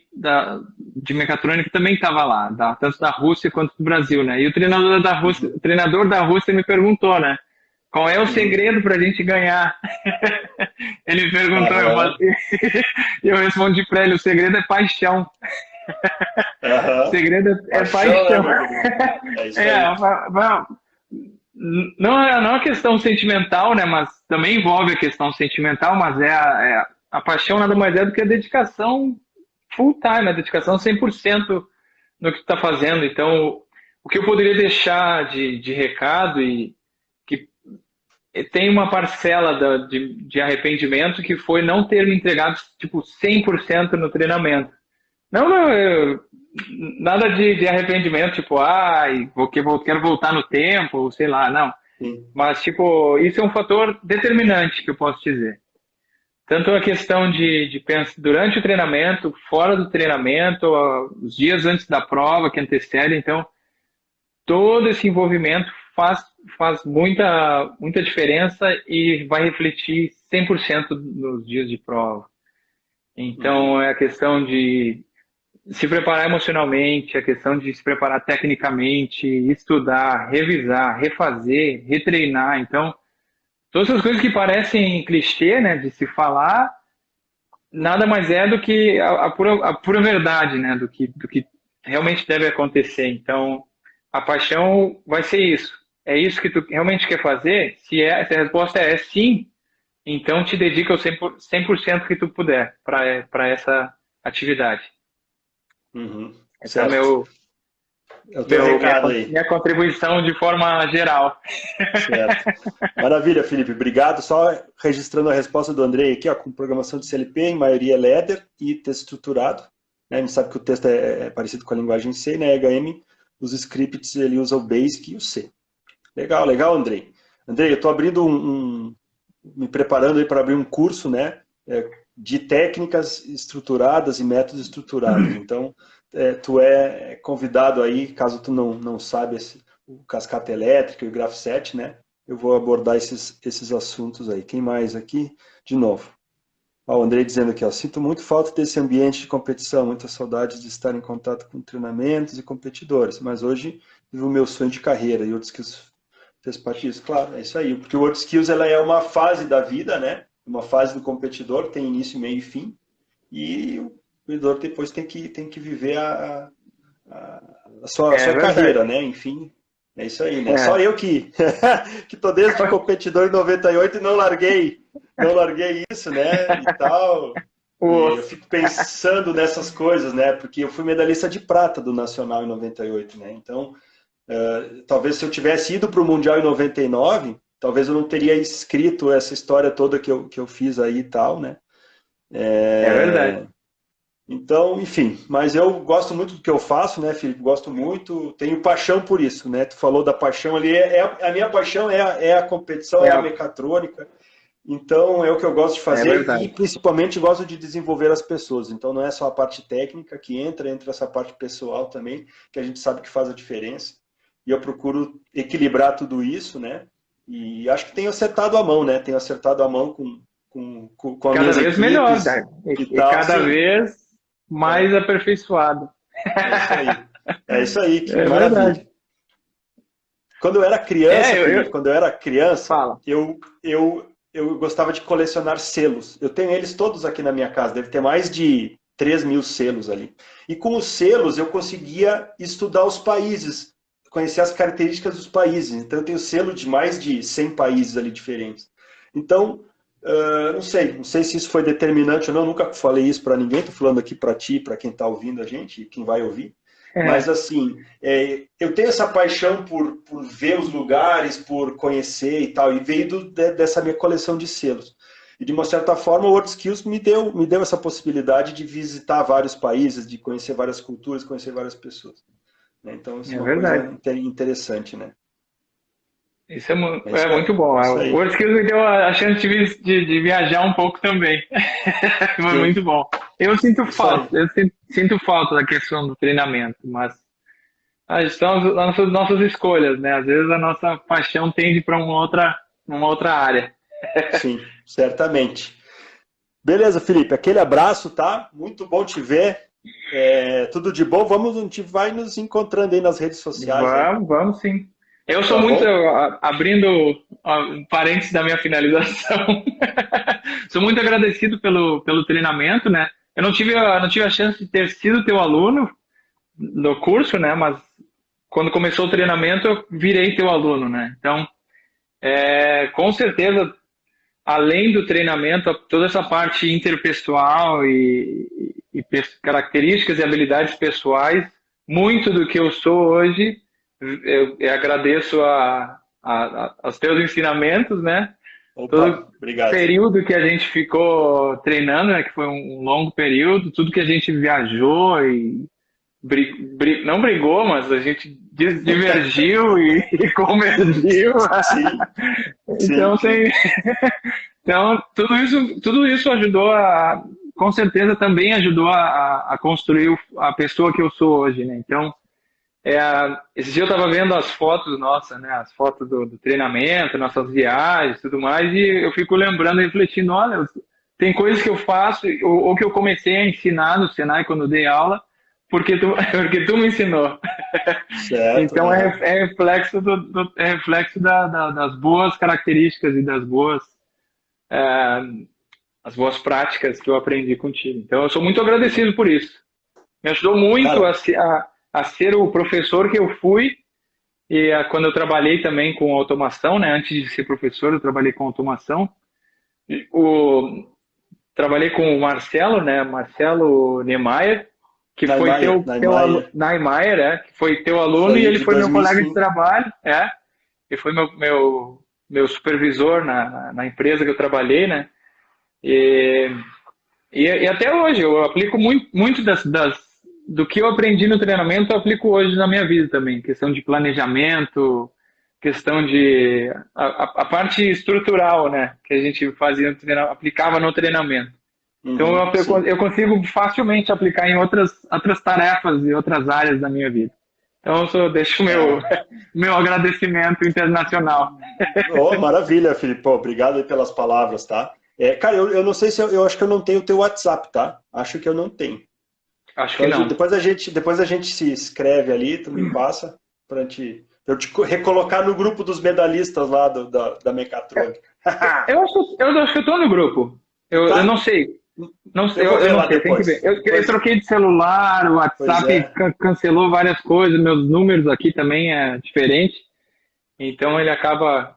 de mecatrônica também estava lá, tanto da Rússia quanto do Brasil, né? E Uhum. o treinador da Rússia me perguntou, né? Qual é o Uhum. segredo para a gente ganhar? Ele perguntou, Aham. eu respondi para ele, o segredo é paixão. O Aham. segredo é Paixão, né, paixão. meu querido? É isso É, aí. não é uma questão sentimental, né? Mas também envolve a questão sentimental, mas a paixão nada mais é do que a dedicação full time, a dedicação 100% no que tu está fazendo. Então, o que eu poderia deixar de recado e que tem uma parcela de arrependimento que foi não ter me entregado tipo 100% no treinamento. Não, não, nada de arrependimento, tipo, quero voltar no tempo, ou sei lá, não. Sim. Mas, tipo, isso é um fator determinante que eu posso dizer. Tanto a questão de pensar durante o treinamento, fora do treinamento, os dias antes da prova que antecedem. Então, todo esse envolvimento faz muita diferença e vai refletir 100% nos dias de prova. Uhum. Então, é a questão de se preparar emocionalmente, a questão de se preparar tecnicamente, estudar, revisar, refazer, retreinar. Então, todas essas coisas que parecem clichê, né, de se falar, nada mais é do que a pura verdade, né, do que realmente deve acontecer. Então, a paixão vai ser isso. É isso que tu realmente quer fazer? Se a resposta é sim, então te dedica o 100% que tu puder para essa atividade. Uhum. Esse é o Certo. É o teu recado aí. Minha contribuição de forma geral. Certo. Maravilha, Felipe. Obrigado. Só registrando a resposta do Andrei aqui, ó, com programação de CLP, em maioria é Ladder e texto estruturado. Né? A gente sabe que o texto é parecido com a linguagem C, né? HM, os scripts, ele usa o Basic e o C. Legal, legal, Andrei. Andrei, eu estou abrindo me preparando aí para abrir um curso, né? De técnicas estruturadas e métodos estruturados. Então, tu é convidado aí, caso tu não saiba o cascata elétrica e o Graph7, né? Eu vou abordar esses assuntos aí. Quem mais aqui? De novo. Ó, o Andrei dizendo aqui, ó, sinto muito falta desse ambiente de competição, muita saudade de estar em contato com treinamentos e competidores, mas hoje vivo o meu sonho de carreira e outros skills fez parte disso. Claro, é isso aí, porque o World Skills ela é uma fase da vida, né? Uma fase do competidor, tem início, meio e fim, e o competidor depois tem que viver a sua carreira, né? Enfim, é isso aí, né? Só eu que tô desde competidor em 98 e não larguei isso, né? E tal. E eu fico pensando nessas coisas, né? Porque eu fui medalhista de prata do Nacional em 98, né? Então, talvez se eu tivesse ido para o Mundial em 99, talvez eu não teria escrito essa história toda que eu fiz aí e tal, né? É verdade. Então, enfim, mas eu gosto muito do que eu faço, né, Felipe? Gosto muito, tenho paixão por isso, né? Tu falou da paixão ali, a minha paixão é a competição, é a mecatrônica. Então, é o que eu gosto de fazer e principalmente gosto de desenvolver as pessoas. Então, não é só a parte técnica que entra essa parte pessoal também, que a gente sabe que faz a diferença. E eu procuro equilibrar tudo isso, né? E acho que tenho acertado a mão, né? Tenho acertado a mão com a cada vez equipes, melhor, né? E cada vez mais aperfeiçoado. É isso aí, que maravilha. Verdade. Quando eu era criança, eu gostava de colecionar selos. Eu tenho eles todos aqui na minha casa, deve ter mais de 3.000 selos ali. E com os selos eu conseguia estudar os países, conhecer as características dos países. Então eu tenho selo de mais de 100 países ali diferentes. Então, não sei se isso foi determinante ou não, nunca falei isso para ninguém, estou falando aqui para ti, para quem está ouvindo a gente, quem vai ouvir. Mas assim, eu tenho essa paixão por ver os lugares, por conhecer e tal, e veio dessa minha coleção de selos. E de uma certa forma o World Skills me deu essa possibilidade de visitar vários países, de conhecer várias culturas, conhecer várias pessoas. Então isso é uma coisa interessante, né? Isso é muito bom. O World Skills me deu a chance de viajar um pouco também. Foi muito bom. Eu sinto falta da questão do treinamento, mas são as nossas escolhas, né? Às vezes a nossa paixão tende para uma outra área. Sim, certamente. Beleza, Felipe, aquele abraço, tá? Muito bom te ver. Tudo de bom. A gente vai nos encontrando aí nas redes sociais. Vamos sim. Eu sou muito, abrindo um parênteses da minha finalização, sou muito agradecido pelo treinamento, né? Eu não tive a chance de ter sido teu aluno no curso, né? Mas quando começou o treinamento, eu virei teu aluno, né? Então, com certeza, além do treinamento, toda essa parte interpessoal e características e habilidades pessoais, muito do que eu sou hoje, eu agradeço aos teus ensinamentos, né? Todo obrigado. Período que a gente ficou treinando, né? Que foi um longo período, tudo que a gente viajou e não brigou, mas a gente divergiu e convergiu. Sim. Então, tudo isso ajudou com certeza também ajudou a construir a pessoa que eu sou hoje, né? Então, esse dia eu estava vendo as fotos nossas, né? As fotos do treinamento, nossas viagens, tudo mais, e eu fico lembrando e refletindo, olha, tem coisas que eu faço ou que eu comecei a ensinar no Senai quando eu dei aula, porque tu me ensinou. Certo, então é reflexo das boas características e das boas as boas práticas que eu aprendi contigo. Então eu sou muito agradecido por isso. Me ajudou muito a ser o professor que eu fui, e quando eu trabalhei também com automação, né? Antes de ser professor, eu trabalhei com automação. Trabalhei com o Marcelo, né? Marcelo Niemeyer, que foi Naimayer, que foi teu aluno, e ele foi meu colega de trabalho, e foi meu supervisor na empresa que eu trabalhei, né? E até hoje, eu aplico muito do que eu aprendi no treinamento, eu aplico hoje na minha vida também. Questão de planejamento, questão de... A parte estrutural, né? Que a gente fazia aplicava no treinamento. Então, eu consigo facilmente aplicar em outras tarefas e outras áreas da minha vida. Então, eu deixo meu agradecimento internacional. Oh, maravilha, Felipe. Obrigado aí pelas palavras, tá? Cara, eu não sei se eu acho que eu não tenho o teu WhatsApp, tá? Acho que eu não tenho. Acho que não. Depois a gente se escreve ali, tu me passa pra eu te recolocar no grupo dos medalhistas lá da Mecatrônica. Eu acho que eu tô no grupo. Eu não sei. Não sei, eu não sei, tem que ver. Eu troquei de celular, o WhatsApp cancelou várias coisas, meus números aqui também é diferente. Então ele acaba...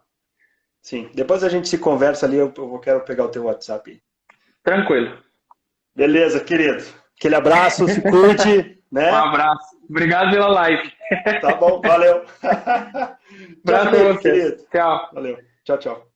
Sim, depois a gente se conversa ali, eu quero pegar o teu WhatsApp. Tranquilo. Beleza, querido. Aquele abraço, se cuide, né? Um abraço. Obrigado pela live. Tá bom, valeu. Abraço a você. Querido. Tchau. Valeu. Tchau, tchau.